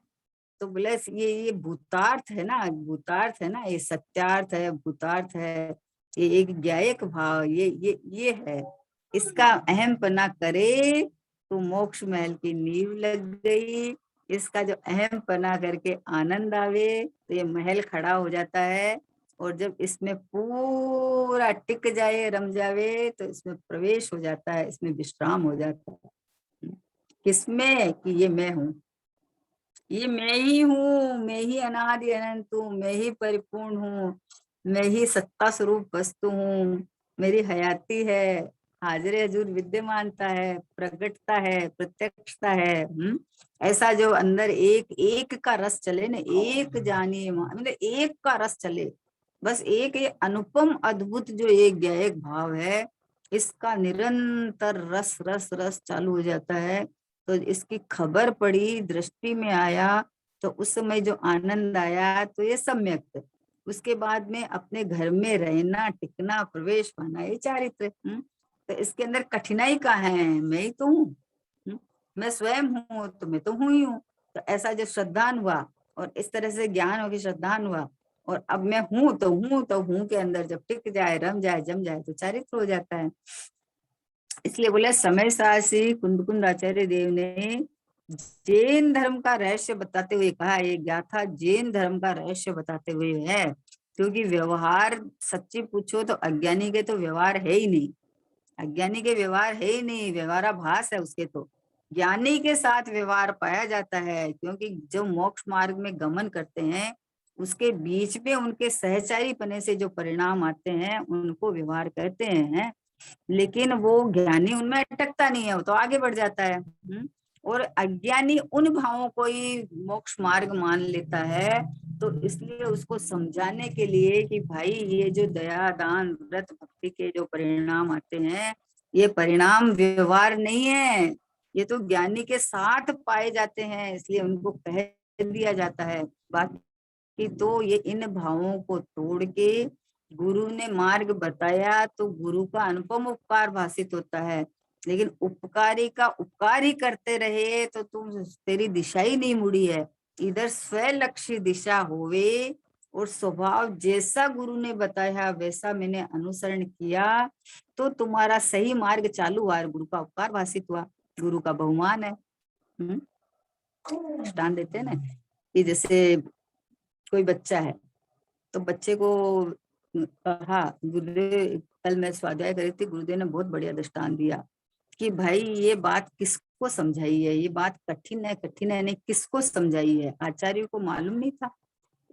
A: तो बोले ये भूतार्थ है ना, भूतार्थ है ना, ये सत्यार्थ है, भूतार्थ है, ये एक ज्ञायक भाव, ये है। इसका अहमपना करे तो मोक्ष महल की नींव लग गई। इसका जो अहमपना करके आनंद आवे तो ये महल खड़ा हो जाता है। और जब इसमें पूरा टिक जाए, रम जावे, तो इसमें प्रवेश हो जाता है, इसमें विश्राम हो जाता है। किसमें? कि ये मैं हूँ, ये मैं ही हूँ, मैं ही अनादि अनंत हूँ, मैं ही परिपूर्ण हूँ, मैं ही सत्ता स्वरूप वस्तु हूँ, मेरी हयाती है, हाजिर हजूर विद्यमानता है, प्रकटता है, प्रत्यक्षता है। ऐसा जो अंदर एक एक का रस चले ना, एक जानिए मतलब एक का रस चले, बस एक ये अनुपम अद्भुत जो एक ज्ञायक भाव है, इसका निरंतर रस रस रस चालू हो जाता है। तो इसकी खबर पड़ी, दृष्टि में आया, तो उस समय जो आनंद आया, तो ये सम्यक है। उसके बाद में अपने घर में रहना, टिकना, प्रवेश पाना, ये चारित्र। तो इसके अंदर कठिनाई का है, मैं ही तो हूँ, मैं स्वयं हूँ, तो मैं तो हूँ ही हूँ। तो ऐसा जो श्रद्धान हुआ और इस तरह से ज्ञान हो कि श्रद्धान हुआ, और अब मैं हूँ तो हूँ, तो हूँ के अंदर जब टिक जाए, रम जाए, जम जाए, तो चारित्र हो जाता है। इसलिए बोले समय साहसी कुंद आचार्य देव ने जैन धर्म का रहस्य बताते हुए कहा, ये गाथा जैन धर्म का रहस्य बताते हुए है। क्योंकि व्यवहार सच्ची पूछो तो अज्ञानी के तो व्यवहार है ही नहीं, अज्ञानी के व्यवहार है ही नहीं, व्यवहाराभास है उसके। तो ज्ञानी के साथ व्यवहार पाया जाता है, क्योंकि जो मोक्ष मार्ग में गमन करते हैं उसके बीच में उनके सहचारी पने से जो परिणाम आते हैं उनको व्यवहार कहते हैं। लेकिन वो ज्ञानी उनमें अटकता नहीं है, वो तो आगे बढ़ जाता है। और अज्ञानी उन भावों को ही मोक्ष मार्ग मान लेता है। तो इसलिए उसको समझाने के लिए कि भाई ये जो दया दान व्रत भक्ति के जो परिणाम आते हैं, ये परिणाम व्यवहार नहीं है, ये तो ज्ञानी के साथ पाए जाते हैं, इसलिए उनको कह दिया जाता है। बाकी तो ये इन भावों को तोड़ के गुरु ने मार्ग बताया तो गुरु का अनुपम उपकार भाषित होता है। लेकिन उपकारी का उपकार ही करते रहे तो तुम, तेरी दिशा ही नहीं मुड़ी है। इधर स्वलक्षी दिशा होवे और स्वभाव जैसा गुरु ने बताया वैसा मैंने अनुसरण किया, तो तुम्हारा सही मार्ग चालू हुआ, गुरु का उपकार भाषित हुआ, गुरु का बहुमान है। दृष्टान देते हैं ना कि जैसे कोई बच्चा है, तो बच्चे को कहा, गुरुदेव कल मैं स्वाध्याय करी थी, गुरुदेव ने बहुत बढ़िया दृष्टान दिया कि भाई ये बात किसको समझाई है, ये बात कठिन है, कठिन है नहीं, किसको समझाई है। आचार्य को मालूम नहीं था,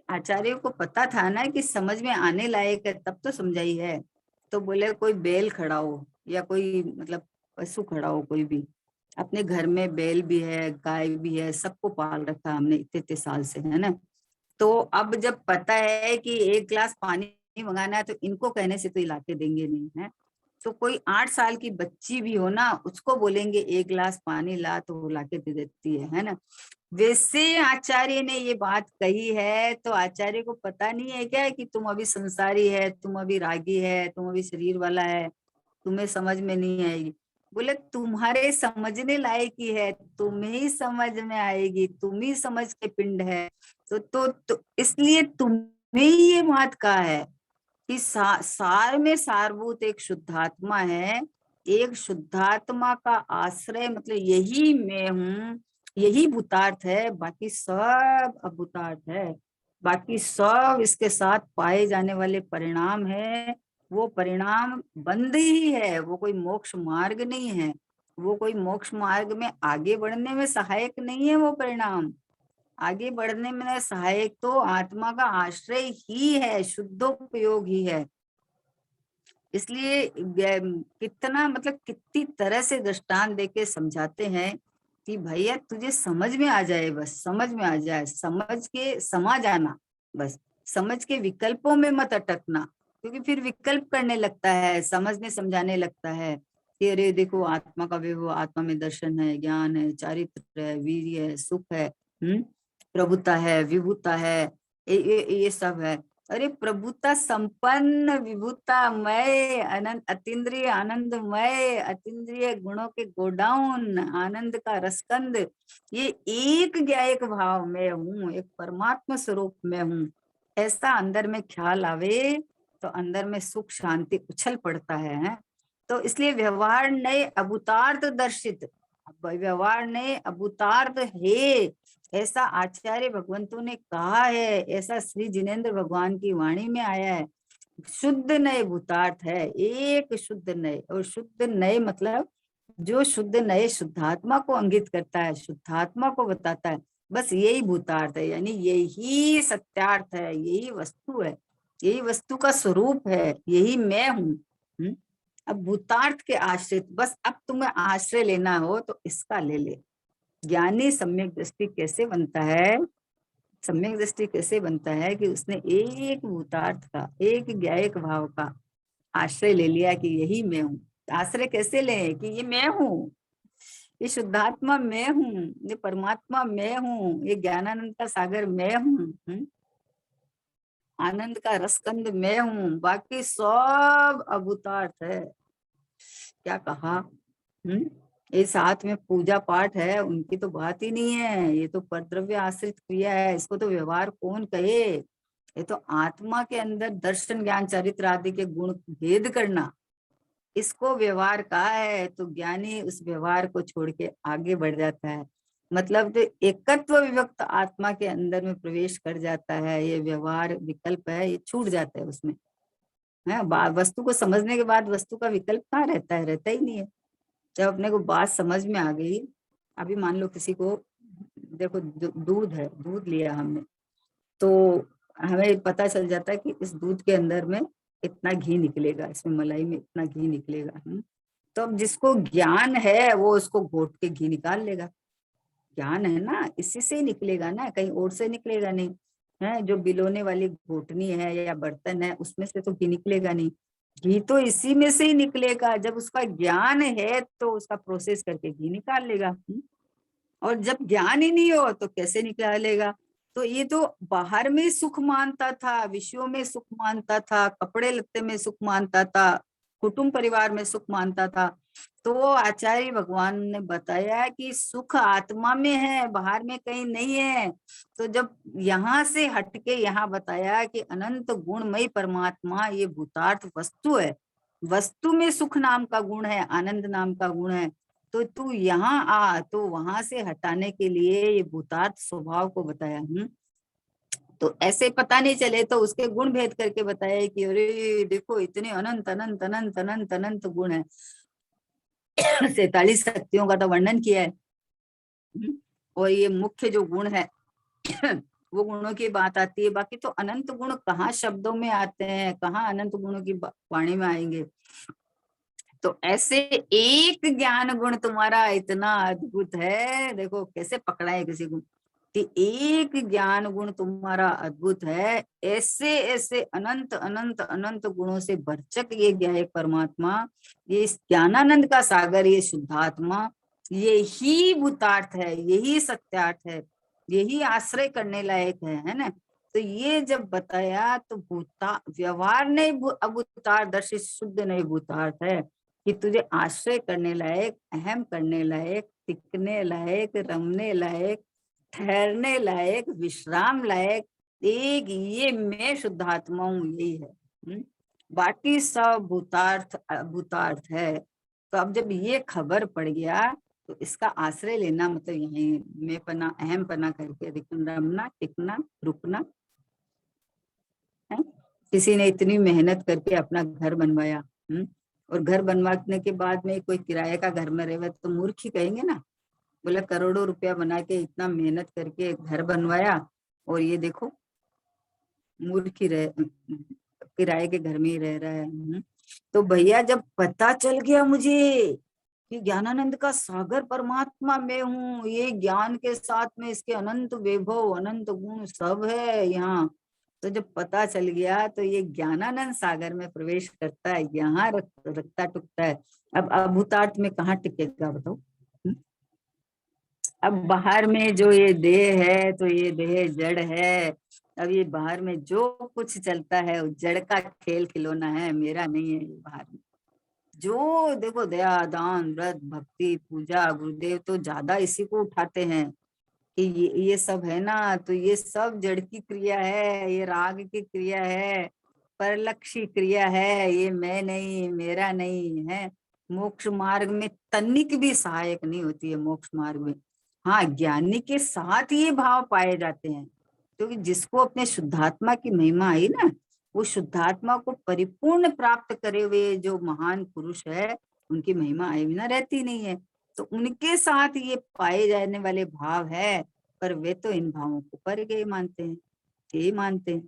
A: आचार्य को पता था ना कि समझ में आने लायक है, तब तो समझाई है। तो बोले कोई बैल खड़ा हो या कोई मतलब पशु खड़ा हो, कोई भी, अपने घर में बैल भी है, गाय भी है, सबको पाल रखा हमने इतने इतने साल से, है ना। तो अब जब पता है कि एक गिलास पानी मंगाना है, तो इनको कहने से तो इलाके देंगे नहीं है। तो कोई 8 साल की बच्ची भी हो ना, उसको बोलेंगे एक गिलास पानी ला, तो वो लाके दे देती है ना। वैसे आचार्य ने ये बात कही है, तो आचार्य को पता नहीं है क्या कि तुम अभी संसारी है, तुम अभी रागी है, तुम अभी शरीर वाला है, तुम्हें समझ में नहीं आएगी। बोले तुम्हारे समझने लायक ही है, तुम्हें ही समझ में आएगी, तुम ही समझ के पिंड है। तो इसलिए तुम्हें ही ये बात कहा है कि सार में सारभूत एक शुद्धात्मा है, एक शुद्धात्मा का आश्रय मतलब यही मैं हूँ, यही भूतार्थ है, बाकी सब अभूतार्थ है। बाकी सब इसके साथ पाए जाने वाले परिणाम है, वो परिणाम बंद ही है, वो कोई मोक्ष मार्ग नहीं है, वो कोई मोक्ष मार्ग में आगे बढ़ने में सहायक नहीं है। वो परिणाम आगे बढ़ने में सहायक तो आत्मा का आश्रय ही है, शुद्धोपयोग ही है। इसलिए कितना मतलब कितनी तरह से दृष्टांत देके समझाते हैं कि भैया तुझे समझ में आ जाए, बस समझ में आ जाए, समझ के समा जाना, बस समझ के विकल्पों में मत अटकना, क्योंकि फिर विकल्प करने लगता है, समझने समझाने लगता है कि अरे देखो आत्मा का विभव, आत्मा में दर्शन है, ज्ञान है, चारित्र है, वीर्य है, सुख है, प्रभुता है, विभुता है, ये सब है। अरे प्रभुता संपन्न, विभुता मय, अनंत अतीन्द्रिय आनंदमय, अतीन्द्रिय गुणों के गोडाउन, आनंद का रसकंद, ये एक ज्ञायक भाव में हूँ, एक परमात्मा स्वरूप में हूँ, ऐसा अंदर में ख्याल आवे तो अंदर में सुख शांति उछल पड़ता है। तो इसलिए व्यवहार ने अभूतार्थ दर्शित, व्यवहार ने अभूतार्थ है, ऐसा आचार्य भगवंतों ने कहा है, ऐसा श्री जिनेन्द्र भगवान की वाणी में आया है। शुद्ध नए भूतार्थ है, एक शुद्ध नए, और शुद्ध नए मतलब जो शुद्ध नए शुद्धात्मा को अंगित करता है, शुद्धात्मा को बताता है, बस यही भूतार्थ है, यानी यही सत्यार्थ है, यही वस्तु है, यही वस्तु का स्वरूप है, यही मैं हूँ। अब भूतार्थ के आश्रित, बस अब तुम्हें आश्रय लेना हो तो इसका ले ले। ज्ञानी सम्यक दृष्टि कैसे बनता है, सम्यक दृष्टि कैसे बनता है कि उसने एक भूतार्थ का, एक ज्ञायक भाव का आश्रय ले लिया कि यही मैं हूँ। आश्रय कैसे लें कि ये मैं हूँ, ये शुद्धात्मा मैं हूँ, ये परमात्मा मैं हूँ, ये ज्ञानानंद का सागर मैं हूँ, आनंद का रसकंद मैं हूँ, बाकी सब अभूतार्थ है। क्या कहा? ये साथ में पूजा पाठ है, उनकी तो बात ही नहीं है, ये तो परद्रव्य आश्रित क्रिया है, इसको तो व्यवहार कौन कहे। ये तो आत्मा के अंदर दर्शन ज्ञान चरित्र आदि के गुण भेद करना, इसको व्यवहार कहा है। तो ज्ञानी उस व्यवहार को छोड़ के आगे बढ़ जाता है, मतलब तो एकत्व विभक्त आत्मा के अंदर में प्रवेश कर जाता है। ये व्यवहार विकल्प है, ये छूट जाता है उसमें है। वस्तु को समझने के बाद वस्तु का विकल्प कहाँ रहता है, रहता ही नहीं है। जब अपने को बात समझ में आ गई, अभी मान लो किसी को, देखो दूध है, दूध लिया हमने, तो हमें पता चल जाता है कि इस दूध के अंदर में इतना घी निकलेगा, इसमें मलाई में इतना घी निकलेगा। तो अब जिसको ज्ञान है वो उसको घोट के घी निकाल लेगा, ज्ञान है ना, इसी से ही निकलेगा ना, कहीं और से निकलेगा नहीं है। जो बिलोने वाली घोटनी है या बर्तन है, उसमें से तो घी निकलेगा नहीं, घी तो इसी में से ही निकलेगा। जब उसका ज्ञान है तो उसका प्रोसेस करके घी निकाल लेगा। और जब ज्ञान ही नहीं हो तो कैसे निकालेगा। तो ये तो बाहर में सुख मानता था, विषयों में सुख मानता था, कपड़े लत्ते में सुख मानता था, कुटुंब परिवार में सुख मानता था। तो आचार्य भगवान ने बताया कि सुख आत्मा में है, बाहर में कहीं नहीं है। तो जब यहाँ से हटके यहाँ बताया कि अनंत गुणमयी परमात्मा ये भूतार्थ वस्तु है, वस्तु में सुख नाम का गुण है, आनंद नाम का गुण है, तो तू यहाँ आ। तो वहां से हटाने के लिए ये भूतार्थ स्वभाव को बताया। तो ऐसे पता नहीं चले तो उसके गुण भेद करके बताया कि अरे देखो इतने अनंत अनंत अनंत अनंत अनंत गुण है। 47 शक्तियों का तो वर्णन किया है। और ये मुख्य जो गुण है वो गुणों की बात आती है, बाकी तो अनंत गुण कहाँ शब्दों में आते हैं, कहाँ अनंत गुणों की वाणी में आएंगे। तो ऐसे एक ज्ञान गुण तुम्हारा इतना अद्भुत है, देखो कैसे पकड़ा है किसी को कि एक ज्ञान गुण तुम्हारा अद्भुत है। ऐसे ऐसे अनंत अनंत अनंत गुणों से भरचक ये ज्ञायक परमात्मा, ये ज्ञानानंद का सागर, ये शुद्धात्मा, यही भूतार्थ है, यही सत्यार्थ है, यही आश्रय करने लायक है ना। तो ये जब बताया तो भूता व्यवहार नहीं अभूतार्थ दर्शित शुद्ध नहीं भूतार्थ है कि तुझे आश्रय करने लायक, अहम करने लायक, टिकने लायक, रमने लायक, ठहरने लायक, विश्राम लायक, एक ये मैं शुद्धात्मा हूँ, यही है। बाकी सब भूतार्थ भूतार्थ है। तो अब जब ये खबर पड़ गया तो इसका आश्रय लेना मतलब यही मैं पना, अहम पना करके रमना, टिकना, रुकना है। किसी ने इतनी मेहनत करके अपना घर बनवाया, और घर बनवाने के बाद में कोई किराए का घर में रहे तो मूर्ख ही कहेंगे ना। बोला करोड़ों रुपया बना के इतना मेहनत करके घर बनवाया और ये देखो मूर्ख ही रहे, किराए के घर में ही रह रहा है। तो भैया जब पता चल गया मुझे
B: कि ज्ञानानंद का सागर परमात्मा मैं हूँ, ये ज्ञान के साथ में इसके अनंत वैभव अनंत गुण सब है यहाँ। तो जब पता चल गया तो ये ज्ञानानंद सागर में प्रवेश करता है, यहाँ रखता टुकता है। अब अभूतार्थ में कहाँ टिकेगा बताओ। अब बाहर में जो ये देह है तो ये देह जड़ है। अब ये बाहर में जो कुछ चलता है वो जड़ का खेल खिलौना है, मेरा नहीं है। ये बाहर में जो देखो दया दान व्रत भक्ति पूजा गुरुदेव तो ज्यादा इसी को उठाते हैं कि ये सब है ना, तो ये सब जड़ की क्रिया है, ये राग की क्रिया है, परलक्षी क्रिया है, ये मैं नहीं मेरा नहीं है। मोक्ष मार्ग में तनिक भी सहायक नहीं होती है मोक्ष मार्ग में। हाँ, ज्ञानी के साथ ये भाव पाए जाते हैं, क्योंकि जिसको अपने शुद्धात्मा की महिमा आई ना, वो शुद्धात्मा को परिपूर्ण प्राप्त करे हुए जो महान पुरुष है, उनकी महिमा आई बिना रहती नहीं है। तो उनके साथ ये पाए जाने वाले भाव है, पर वे तो इन भावों को पर गए मानते हैं, ये मानते हैं,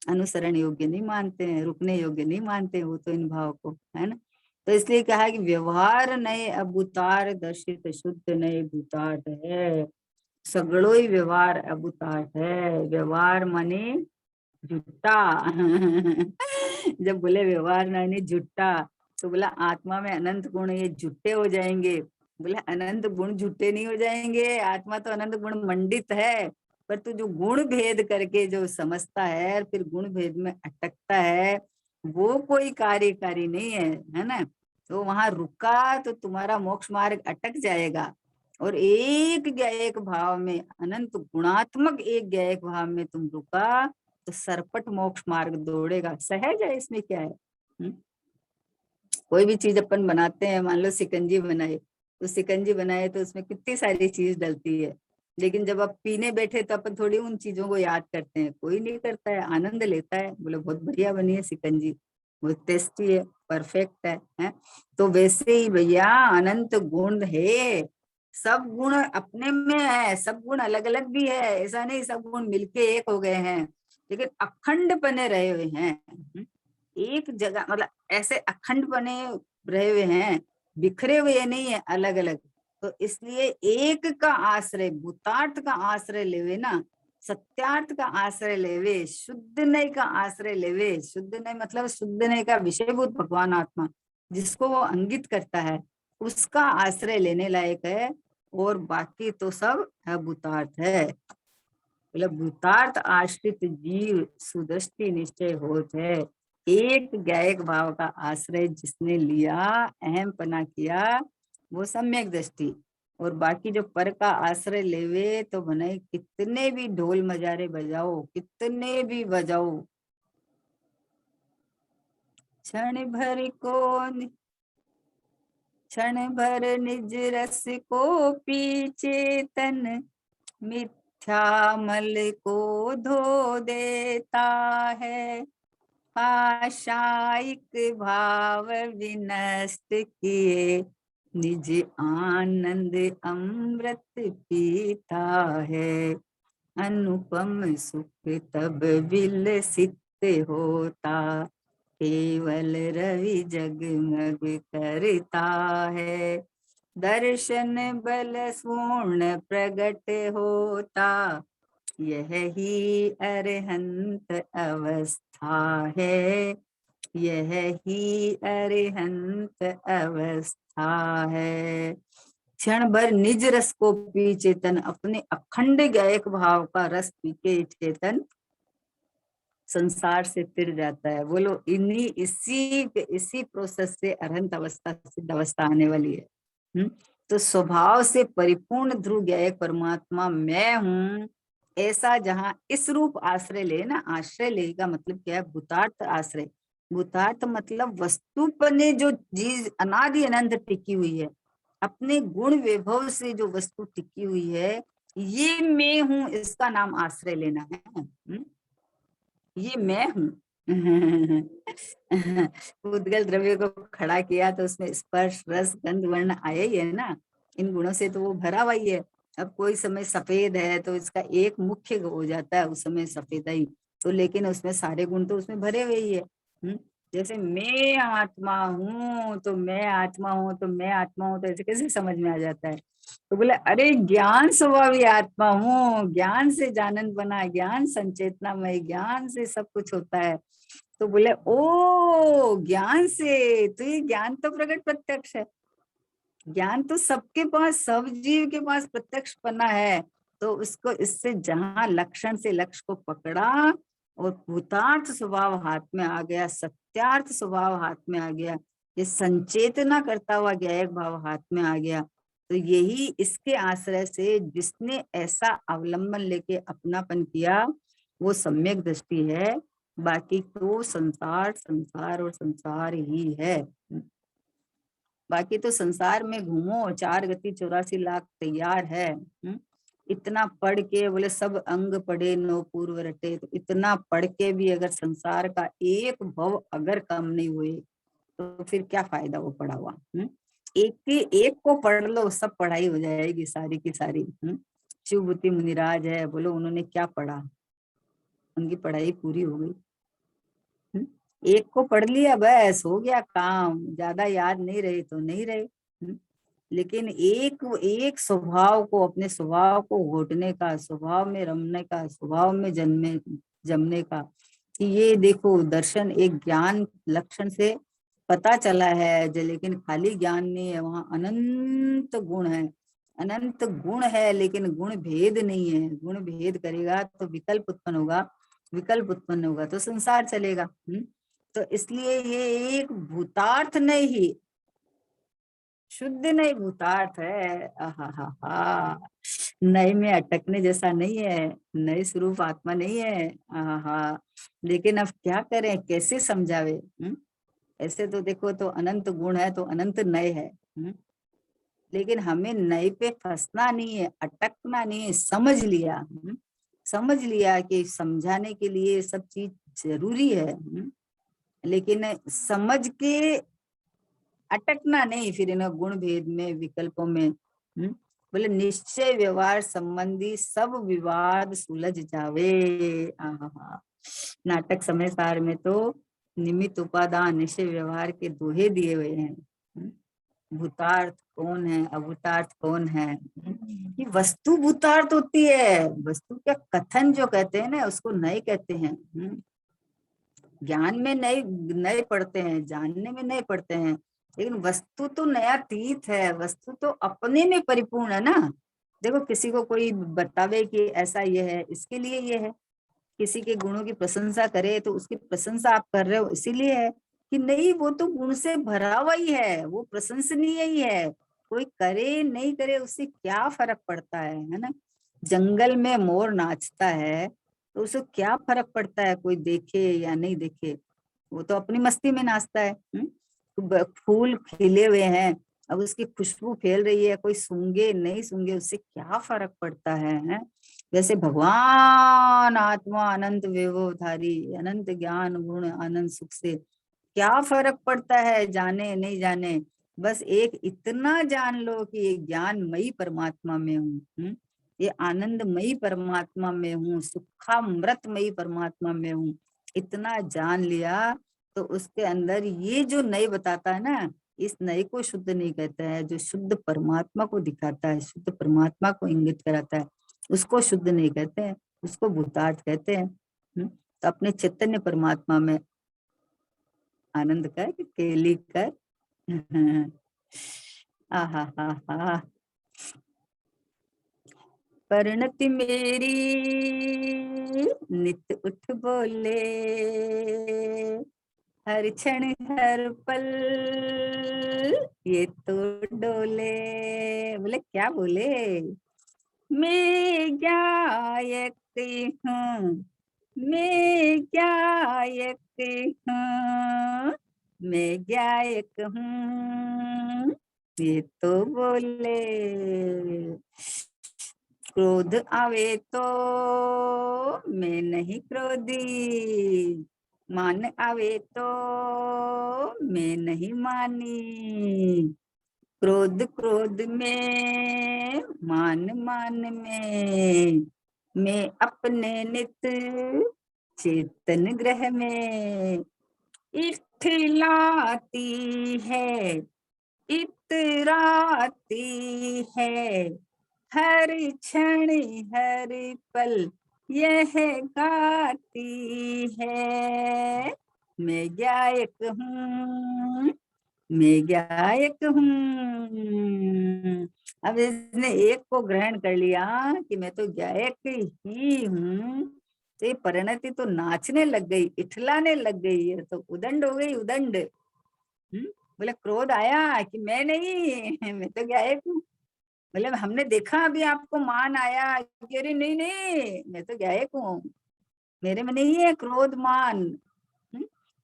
B: अनुसरण योग्य नहीं मानते हैं, रुकने योग्य नहीं मानते हैं वो तो इन भाव को, है ना। तो इसलिए कहा कि व्यवहार नए अभूतार दर्शित शुद्ध नए भूतार्थ है। सगड़ो ही व्यवहार अभूतार्थ है। व्यवहार माने झूठा जब बोले व्यवहार नहीं झूठा, तो बोला आत्मा में अनंत गुण ये झूठे हो जाएंगे। बोले अनंत गुण झूठे नहीं हो जाएंगे, आत्मा तो अनंत गुण मंडित है, पर तू जो गुण भेद करके जो समझता है फिर गुण भेद में अटकता है, वो कोई कार्यकारी नहीं है ना। तो वहां रुका तो तुम्हारा मोक्ष मार्ग अटक जाएगा। और एक ज्ञेयक भाव में अनंत गुणात्मक एक ज्ञेयक भाव में तुम रुका तो सरपट मोक्ष मार्ग दौड़ेगा। सहज है, इसमें क्या है। कोई भी चीज अपन बनाते हैं, मान लो सिकंजी बनाए, तो सिकंजी बनाए तो उसमें कितनी सारी चीज डलती है, लेकिन जब आप पीने बैठे तो अपन थोड़ी उन चीजों को याद करते हैं, कोई नहीं करता है, आनंद लेता है, बोले बहुत बढ़िया बनी है सिकंजी, बहुत टेस्टी है, परफेक्ट है? तो वैसे ही भैया अनंत गुण है, सब गुण अपने में है, सब गुण अलग अलग भी है, ऐसा नहीं सब गुण मिलके एक हो गए हैं, लेकिन अखंड बने रहे हुए हैं। एक जगह मतलब ऐसे अखंड बने रहे हुए हैं, बिखरे हुए नहीं है अलग अलग। तो इसलिए एक का आश्रय, भूतार्थ का आश्रय लेवे ना, सत्यार्थ का आश्रय लेवे, शुद्ध नय का आश्रय लेवे। शुद्ध नय मतलब शुद्ध नय का विषयभूत भगवान आत्मा, जिसको वो अंगित करता है, उसका आश्रय लेने लायक है। और बाकी तो सब है भूतार्थ है। मतलब भूतार्थ आश्रित जीव सुदृष्टि निश्चय होत है। एक ज्ञेयक भाव का आश्रय जिसने लिया, अहम पना किया, वो सम्यक दृष्टि। और बाकी जो पर का आश्रय लेवे तो भले कितने भी ढोल मजारे बजाओ, कितने भी बजाओ, क्षण भर को क्षण भर निज रस को पी चेतन, मिथ्या मल को धो देता है। आशाइक भाव विनष्ट किए, निज आनंद अमृत पीता है। अनुपम सुख तब विलसित होता, केवल रवि जगमग करता है। दर्शन बल स्वर्ण प्रगट होता, यह ही अरहंत अवस्था है। यह ही अरहंत अवस्था है। क्षण भर निज रस को पी चेतन, अपने अखंड गायक भाव का रस पी के चेतन संसार से तिर जाता है। बोलो इन्हीं इसी प्रोसेस से अरहंत अवस्था सिद्ध अवस्था आने वाली है। तो स्वभाव से परिपूर्ण ध्रुव ज्ञेयक परमात्मा मैं हूँ, ऐसा जहां इस रूप आश्रय ले ना, आश्रय ले का मतलब क्या है, भूतार्थ आश्रय। भूतार्थ मतलब वस्तु पर जो चीज अनादि अनंत टिकी हुई है, अपने गुण वैभव से जो वस्तु टिकी हुई है, ये मैं हूं, इसका नाम आश्रय लेना है। ये मैं हूँ उद्गल द्रव्य को खड़ा किया तो उसमें स्पर्श रस गंध वर्ण आया ही है ना, इन गुणों से तो वो भरा हुआ ही है। अब कोई समय सफेद है तो इसका एक मुख्य हो जाता है उस समय सफेदाई, तो लेकिन उसमें सारे गुण तो उसमें भरे हुए ही है। जैसे मैं आत्मा हूँ तो मैं आत्मा हूँ तो मैं आत्मा हूँ, तो ऐसे कैसे समझ में आ जाता है? तो बोले अरे ज्ञान स्वभावी आत्मा हूँ, ज्ञान से जानन बना, ज्ञान संचेतनामय, ज्ञान से सब कुछ होता है। तो बोले ओ ज्ञान से, तो ये ज्ञान तो प्रकट प्रत्यक्ष है, ज्ञान तो सबके पास, सब जीव के पास प्रत्यक्ष पना है। तो उसको इससे जहां लक्षण से लक्ष्य को पकड़ा और भूतार्थ स्वभाव हाथ में आ गया, सत्यार्थ स्वभाव हाथ में आ गया, ये संचेतना करता हुआ ज्ञेयक भाव हाथ में आ गया, तो यही इसके आश्रय से जिसने ऐसा अवलंबन लेके अपनापन किया वो सम्यक दृष्टि है। बाकी तो संसार संसार और संसार ही है। बाकी तो संसार में घूमो, 4 गति 84 लाख तैयार है। इतना पढ़ के बोले सब अंग पढ़े नो पूर्व रटे, तो इतना पढ़ के भी अगर संसार का एक भव अगर कम नहीं हुए तो फिर क्या फायदा वो पढ़ा हुआ। एक के एक को पढ़ लो, सब पढ़ाई हो जाएगी सारी की सारी। शिवभूति मुनिराज है, बोलो उन्होंने क्या पढ़ा, उनकी पढ़ाई पूरी हो गई। एक को पढ़ लिया बस हो गया काम, ज्यादा याद नहीं रहे तो नहीं रहे। लेकिन एक एक स्वभाव को, अपने स्वभाव को घोटने का, स्वभाव में रमने का, स्वभाव में जमने का, कि ये देखो दर्शन एक ज्ञान लक्षण से पता चला है जो, लेकिन खाली ज्ञान नहीं है, वहां अनंत गुण है, अनंत गुण है, लेकिन गुण भेद नहीं है। गुण भेद करेगा तो विकल्प उत्पन्न होगा, विकल्प उत्पन्न होगा तो संसार चलेगा। तो इसलिए ये एक भूतार्थ नहीं, शुद्ध नहीं भूतार्थ है। आहा, नए में अटकने जैसा नहीं है, नए स्वरूप आत्मा नहीं है। आहा, लेकिन अब क्या करें, कैसे समझावे। ऐसे तो देखो तो अनंत गुण है तो अनंत नए है। लेकिन हमें नए पे फंसना नहीं है, अटकना नहीं है, समझ लिया। समझ लिया कि समझाने के लिए सब चीज जरूरी है। लेकिन समझ के अटकना नहीं फिर इन गुण भेद में, विकल्पों में। बोले निश्चय व्यवहार संबंधी सब विवाद सुलझ जावे। आहा, नाटक समय सार में तो निमित्त उपादान निश्चय व्यवहार के दोहे दिए हुए हैं। भूतार्थ कौन है, अभूतार्थ कौन है। ये वस्तु भूतार्थ होती है, वस्तु का कथन जो कहते हैं ना उसको नए कहते हैं। ज्ञान में नए नए पढ़ते हैं, जानने में नए पढ़ते हैं, लेकिन वस्तु तो नया तीत है, वस्तु तो अपने में परिपूर्ण है ना। देखो किसी को कोई बतावे कि ऐसा ये है, इसके लिए ये है। किसी के गुणों की प्रशंसा करे तो उसकी प्रशंसा आप कर रहे हो इसीलिए है कि नहीं, वो तो गुण से भरा हुआ ही है, वो प्रशंसनीय ही है। कोई करे नहीं करे उससे क्या फर्क पड़ता है ना। जंगल में मोर नाचता है तो उसे क्या फर्क पड़ता है कोई देखे या नहीं देखे, वो तो अपनी मस्ती में नाचता है। फूल खिले हुए हैं, अब उसकी खुशबू फैल रही है, कोई सूंघे नहीं सूंघे उससे क्या फर्क पड़ता है। वैसे भगवान आत्मा अनंत वैभवधारी, अनंत ज्ञान गुण आनंद सुख से क्या फर्क पड़ता है जाने नहीं जाने। बस एक इतना जान लो कि ये ज्ञानमयी परमात्मा में हूँ, ये आनंदमयी परमात्मा में हूँ, सुखामृतमयी परमात्मा में हूँ। इतना जान लिया तो उसके अंदर ये जो नए बताता है ना, इस नए को शुद्ध नहीं कहता है। जो शुद्ध परमात्मा को दिखाता है, शुद्ध परमात्मा को इंगित कराता है, उसको शुद्ध नहीं कहते हैं, उसको भूतार्थ कहते हैं। तो अपने चैतन्य परमात्मा में आनंद कर, केली कर। आहा हा हा, परिणति मेरी नित उठ बोले, हर क्षण हर पल ये तो डोले। बोले क्या बोले, मैं गायक हूँ, मैं गायक हूँ, मैं गायक हूँ, ये तो बोले। क्रोध आवे तो मैं नहीं क्रोधी, मान आवे तो मैं नहीं मानी। क्रोध क्रोध में, मान मान में, मैं अपने नित चेतन ग्रह में। इठलाती है, इतराती है, हर क्षण हर पल यह गाती है। मैं गायक हूँ, मैं गायक हूँ। अब इसने एक को ग्रहण कर लिया कि मैं तो गायक ही हूँ, तो ये परिणति तो नाचने लग गई, इठलाने लग गई है, तो उदंड हो गई, उदंड। बोले क्रोध आया कि मैं नहीं, मैं तो गायक हूँ। बोले हमने देखा अभी आपको मान आया कि अरे नहीं नहीं मैं तो गायक हूँ, मेरे में नहीं है क्रोध मान।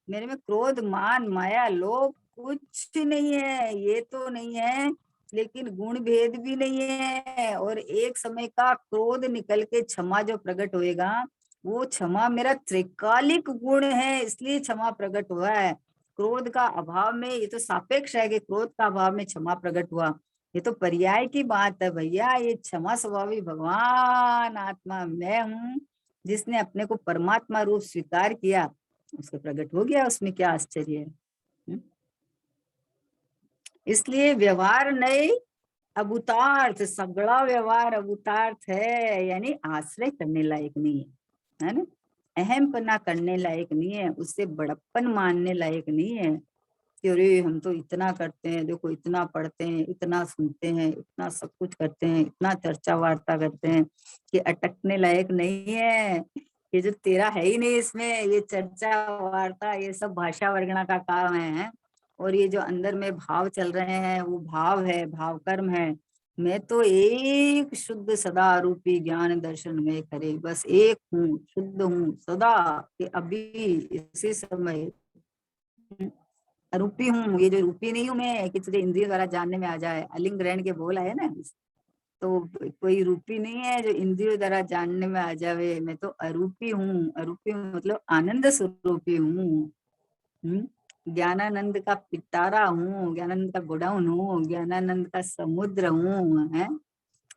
B: मेरे में क्रोध मान माया लोभ कुछ नहीं है, ये तो नहीं है, लेकिन गुण भेद भी नहीं है। और एक समय का क्रोध निकल के क्षमा जो प्रकट होएगा, वो क्षमा मेरा त्रिकालिक गुण है, इसलिए क्षमा प्रकट हुआ है। क्रोध का अभाव में, ये तो सापेक्ष है कि क्रोध का अभाव में क्षमा प्रकट हुआ, ये तो पर्याय की बात है भैया। ये क्षमा स्वभावी भगवान आत्मा मैं हूँ, जिसने अपने को परमात्मा रूप स्वीकार किया, उसको प्रकट हो गया, उसमें क्या आश्चर्य है। इसलिए व्यवहार नहीं अभूतार्थ, सगड़ा व्यवहार अभूतार्थ है, यानी आश्रय करने लायक नहीं है ना, अहमपना करने लायक नहीं है, उससे बड़प्पन मानने लायक नहीं है कि अरे हम तो इतना करते हैं, देखो इतना पढ़ते हैं, इतना सुनते हैं, इतना सब कुछ करते हैं, इतना चर्चा वार्ता करते हैं, कि अटकने लायक नहीं है। ये जो तेरा है ही नहीं इसमें, ये चर्चा वार्ता ये सब भाषा वर्गणा का काम है। और ये जो अंदर में भाव चल रहे हैं वो भाव है, भाव कर्म है। मैं तो एक शुद्ध सदा रूपी ज्ञान दर्शन में करे, बस एक हूँ, शुद्ध हूँ सदा, कि अभी इसी समय रूपी हूँ। ये जो रूपी नहीं हूँ मैं कि तुझे इंद्रियों द्वारा जानने में आ जाए, अलिंग ग्रहण के बोला है ना, तो कोई रूपी नहीं है जो इंद्रियों द्वारा जानने में आ जावे। मैं तो अरूपी हूँ, अरूपी हूँ मतलब आनंद स्वरूपी हूँ। ज्ञानानंद का पिटारा हूँ, ज्ञानानंद का गोडाउन हूँ, ज्ञानानंद का समुद्र हूँ, है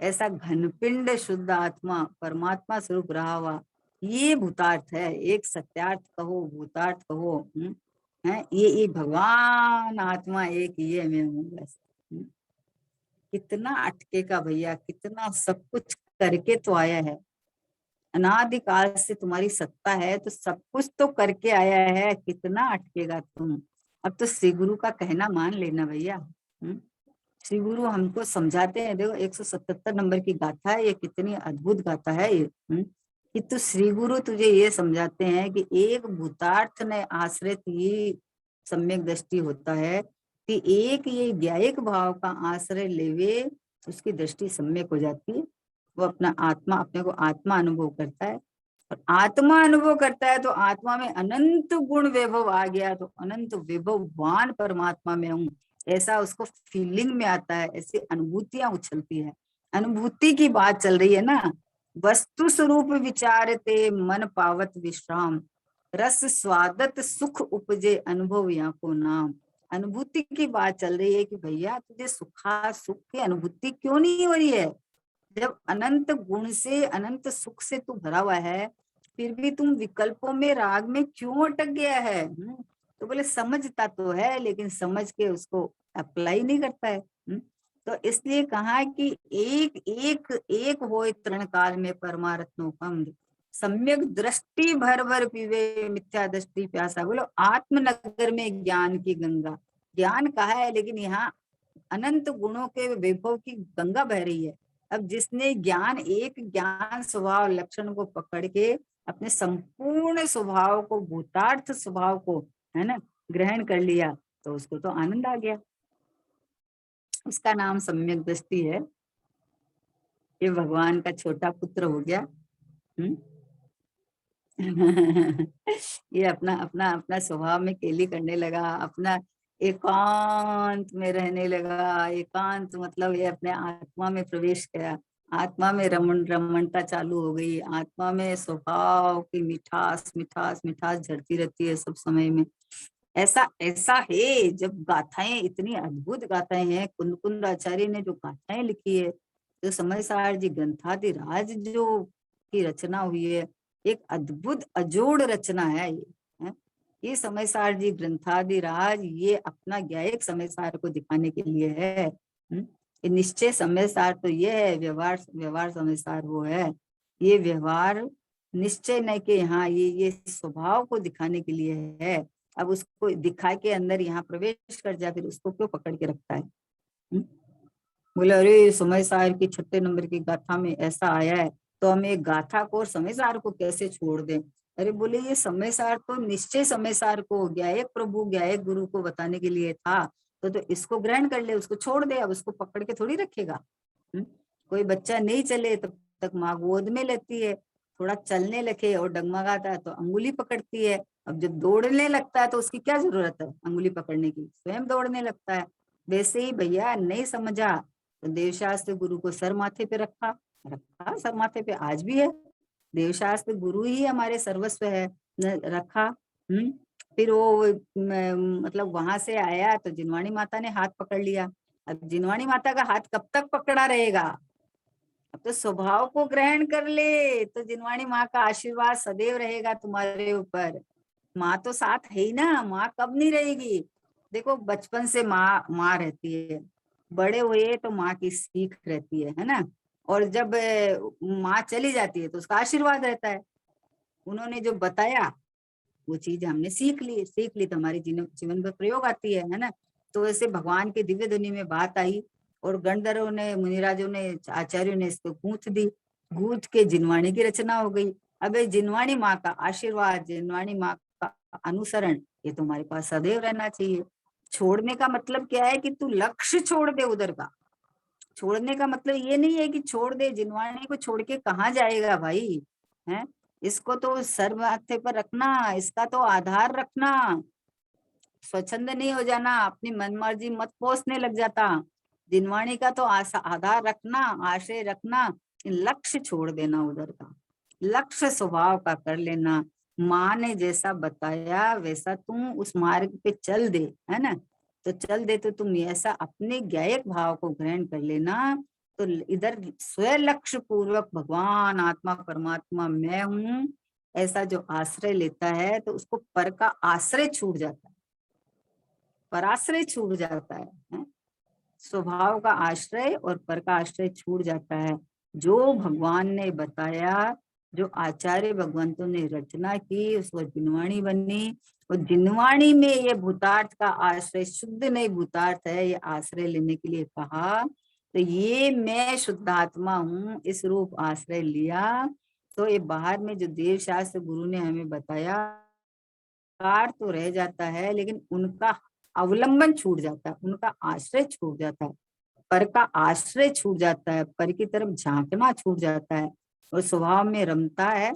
B: ऐसा घनपिंड शुद्ध आत्मा परमात्मा स्वरूप रहा हुआ, ये भूतार्थ है। एक सत्यार्थ कहो, भूतार्थ कहो, है ये भगवान आत्मा एक ये मैं हूँ बस। कितना अटकेगा भैया, कितना सब कुछ करके तो आया है, अनादिकाल से तुम्हारी सत्ता है तो सब कुछ तो करके आया है, कितना अटकेगा तुम। अब तो श्री गुरु का कहना मान लेना भैया। श्री गुरु हमको समझाते हैं, देखो 177 नंबर की गाथा है, ये कितनी अद्भुत गाथा है ये। कि तो श्री गुरु तुझे ये समझाते हैं कि एक भूतार्थ ने आश्रित ही सम्यक दृष्टि होता है, कि एक ये ज्ञायक भाव का आश्रय लेवे उसकी दृष्टि सम्यक हो जाती है। वो अपना आत्मा, अपने को आत्मा अनुभव करता है, और आत्मा अनुभव करता है तो आत्मा में अनंत गुण वैभव आ गया, तो अनंत वैभववान परमात्मा में हूँ ऐसा उसको फीलिंग में आता है, ऐसी अनुभूतियां उछलती है। अनुभूति की बात चल रही है ना, वस्तु स्वरूप विचारते मन पावत विश्राम, रस स्वादत सुख उपजे अनुभव यहाँ को नाम। अनुभूति की बात चल रही है कि भैया तुझे सुख की अनुभूति क्यों नहीं हो रही है, जब अनंत गुण से अनंत सुख से तू भरा हुआ है, फिर भी तुम विकल्पों में राग में क्यों अटक गया है। तो बोले समझता तो है लेकिन समझ के उसको अप्लाई नहीं करता है। तो इसलिए कहा कि एक एक एक होए तृण काल में परमारत्नो कम, सम्यक दृष्टि भर भर पीवे मिथ्या दृष्टि प्यासा। बोलो आत्मनगर में ज्ञान की गंगा, ज्ञान कहा है लेकिन यहाँ अनंत गुणों के वैभव की गंगा बह रही है। अब जिसने ज्ञान, एक ज्ञान स्वभाव लक्षण को पकड़ के अपने संपूर्ण स्वभाव को, भूतार्थ स्वभाव को, है ना, ग्रहण कर लिया, तो उसको तो आनंद आ गया। उसका नाम सम्यक दृष्टि है। ये भगवान का छोटा पुत्र हो गया। ये अपना अपना अपना स्वभाव में केली करने लगा, अपना एकांत में रहने लगा। एकांत मतलब ये अपने आत्मा में प्रवेश किया, आत्मा में रमणता चालू हो गई, आत्मा में स्वभाव की मिठास मिठास मिठास झरती रहती है सब समय में। ऐसा ऐसा है। जब गाथाएं, इतनी अद्भुत गाथाएं हैं, कुंद कुंद आचार्य ने जो गाथाएं लिखी है, जो समय सार जी ग्रंथादिराज जो की रचना हुई है, एक अद्भुत अजोड़ रचना है ये, है? ये समय सार जी ग्रंथादिराज ये अपना ज्ञायक समय सार को दिखाने के लिए है। ये निश्चय समय सार तो ये है, व्यवहार व्यवहार समय सार वो है। ये व्यवहार निश्चय न के यहाँ ये स्वभाव को दिखाने के लिए है। अब उसको दिखा के अंदर यहाँ प्रवेश कर जाए, फिर उसको क्यों पकड़ के रखता है? बोले अरे समय सार की 6 नंबर की गाथा में ऐसा आया है, तो हम एक गाथा को और समय सार को कैसे छोड़ दें? अरे बोले ये समय सार तो निश्चय समय सार को ज्ञायक प्रभु ज्ञायक गुरु को बताने के लिए था, तो इसको ग्रहण कर ले, उसको छोड़ दे। अब उसको पकड़ के थोड़ी रखेगा। कोई बच्चा नहीं चले तब तक माँ गोद में लेती है, थोड़ा चलने लगे और डगमगाता है तो अंगुली पकड़ती है। अब जब दौड़ने लगता है तो उसकी क्या जरूरत है अंगुली पकड़ने की, स्वयं दौड़ने लगता है। वैसे ही भैया नहीं समझा तो देवशास्त्र गुरु को सर माथे पे रखा रखा सर माथे पे आज भी है। देवशास्त्र गुरु ही हमारे सर्वस्व है, रखा। फिर वो मतलब वहां से आया तो जिनवाणी माता ने हाथ पकड़ लिया। अब जिनवाणी माता का हाथ कब तक पकड़ा रहेगा? अब तो स्वभाव को ग्रहण कर ले तो जिनवाणी माँ का आशीर्वाद सदैव रहेगा तुम्हारे ऊपर। माँ तो साथ है ही ना, माँ कब नहीं रहेगी? देखो बचपन से माँ माँ रहती है, बड़े हुए तो माँ की सीख रहती है ना। और जब माँ चली जाती है तो उसका आशीर्वाद रहता है। उन्होंने जो बताया वो चीज हमने सीख ली तो हमारे जीवन में प्रयोग आती है ना। तो वैसे भगवान के दिव्य ध्वनि में बात आई और गणधरों ने मुनिराजों ने आचार्यों ने इसको गूंथ दी, गूंथ के जिनवाणी की रचना हो गई। अब ये जिनवाणी माँ का आशीर्वाद, जिनवाणी माँ का अनुसरण ये तुम्हारे पास सदैव रहना चाहिए। छोड़ने का मतलब क्या है कि तू लक्ष्य छोड़ दे उधर का। छोड़ने का मतलब ये नहीं है कि छोड़ दे, जिनवाणी को छोड़ के कहाँ जाएगा भाई? है इसको तो सर माथे पर रखना, इसका तो आधार रखना, स्वच्छंद नहीं हो जाना, अपनी मनमर्जी मत पोसने लग जाता। जिनवाणी का तो आधार रखना, आशय रखना, लक्ष्य छोड़ देना उधर का, लक्ष्य स्वभाव का कर लेना। माँ ने जैसा बताया वैसा तुम उस मार्ग पे चल दे, है ना। तो चल दे तो तुम ऐसा अपने ज्ञायक भाव को ग्रहण कर लेना। तो इधर स्वयं लक्ष्य पूर्वक भगवान आत्मा परमात्मा मैं हूँ ऐसा जो आश्रय लेता है तो उसको पर का आश्रय छूट जाता है, पराश्रय छूट जाता है? स्वभाव का आश्रय और पर का आश्रय छूट जाता है। जो भगवान ने बताया, जो आचार्य भगवंतों ने रचना की उसको जिनवाणी बनी। और जिनवाणी में ये भूतार्थ का आश्रय शुद्ध नहीं भूतार्थ है, ये आश्रय लेने के लिए कहा। तो ये मैं शुद्धात्मा हूँ इस रूप आश्रय लिया। तो ये बाहर में जो देव शास्त्र गुरु ने हमें बताया कार तो रह जाता है, लेकिन उनका अवलंबन छूट जाता है, उनका आश्रय छूट जाता है, पर का आश्रय छूट जाता है, पर की तरफ झांकना छूट जाता है और स्वभाव में रमता है,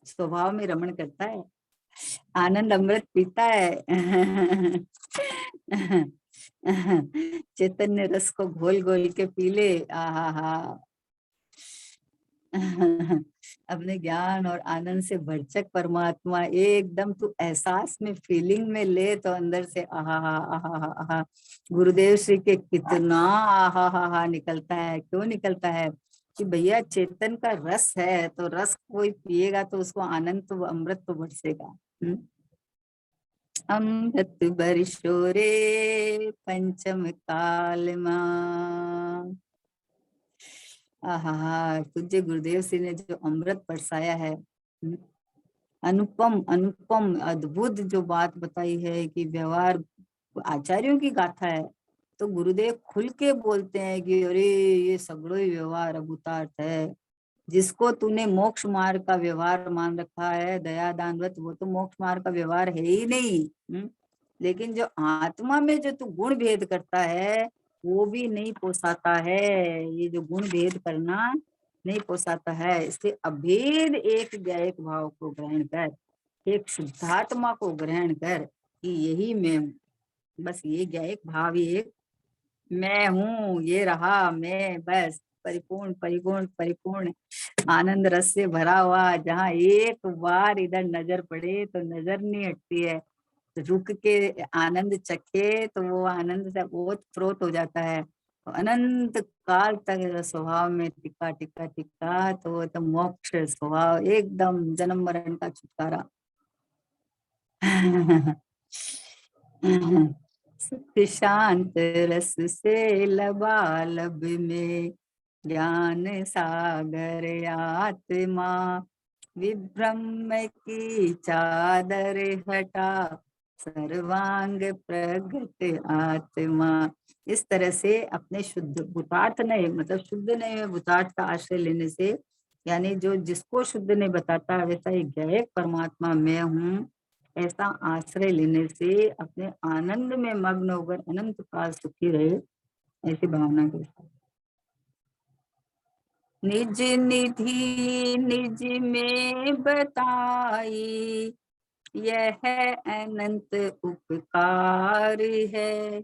B: स्वभाव में रमण करता है, आनंद अमृत पीता है। चैतन्य रस को घोल घोल के पी ले। आहा हा। अपने ज्ञान और आनंद से भरचक परमात्मा एकदम तू एहसास में फीलिंग में ले तो अंदर से आहा हा आहा हा आहा। गुरुदेव श्री के कितना आहा हा निकलता है, क्यों निकलता है कि भैया चेतन का रस है, तो रस कोई पिएगा तो उसको आनंद तो अमृत तो बरसेगा। अमृत बरसो रे पंचम काल मां। आहा पूज्य गुरुदेव श्री ने जो अमृत बरसाया है, अनुपम अनुपम अद्भुत जो बात बताई है कि व्यवहार आचार्यों की गाथा है। तो गुरुदेव खुल के बोलते हैं कि अरे ये सगड़ो ही व्यवहार अभूतार्थ है। जिसको तूने मोक्ष मार्ग का व्यवहार मान रखा है दया दान व्रत, वो तो मोक्ष मार्ग का व्यवहार है ही नहीं। लेकिन जो आत्मा में जो तू गुण भेद करता है वो भी नहीं पोसाता है। ये जो गुण भेद करना नहीं पोसाता है, इसलिए अभेद एक ज्ञायक भाव को ग्रहण कर, एक शुद्धात्मा को ग्रहण कर कि यही मैं हूँ। बस ये ज्ञायक भाव ही एक मैं हूँ, ये रहा मैं, बस परिपूर्ण परिपूर्ण परिपूर्ण आनंद रस से भरा हुआ। जहाँ एक बार इधर नजर पड़े तो नजर नहीं हटती है, रुक के आनंद चखे तो वो आनंद से ओत प्रोत हो जाता है। तो अनंत काल तक स्वभाव में टिका टिका टिका तो वो तो मोक्ष स्वभाव एकदम जन्म मरण का छुटकारा।
A: सुख शांत रस से लबालब में, ज्ञान सागर आत्मा, विभ्रम की चादर हटा, सर्वांग प्रगट आत्मा। इस तरह से अपने शुद्ध भूतार्थ नहीं, मतलब शुद्ध नहीं है, भूतार्थ का आश्रय लेने से, यानी जो जिसको शुद्ध नहीं बताता वैसा ही गए परमात्मा मैं हूँ, ऐसा आश्रय लेने से अपने आनंद में मग्न होकर अनंत काल सुखी रहे, ऐसी भावना के साथ। निज निधि निज में बताई, यह अनंत उपकार है,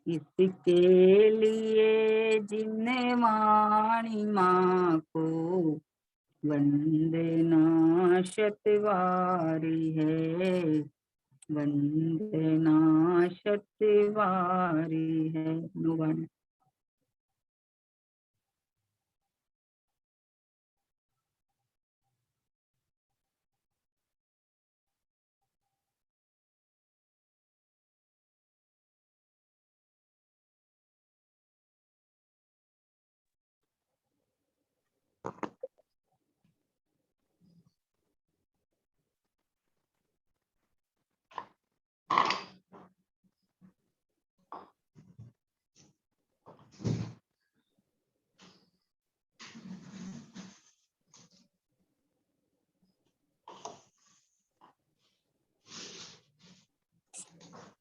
A: इसके लिए जिन वाणी माँ को वंदना शतवारी है, वंदना शतवारी है। नुवन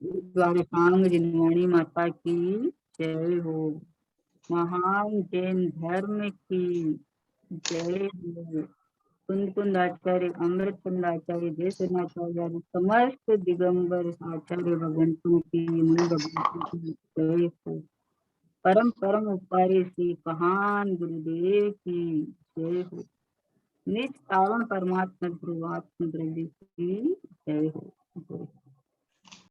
A: द्वारकांग जिनवाणी माता की जय हो। महान जैन धर्म की जय हो। कुंद कुंद आचार्य, अमृत कुंद आचार्य, जय सेनाचार्य आदि समस्त दिगंबर आचार्य भगवंतों की, मुनि भगवंतों की जय हो। परम परम उपकारी श्री महान गुरुदेव की जय हो। निज कारण परमात्मा ध्रुवात्म द्रव्य की जय हो।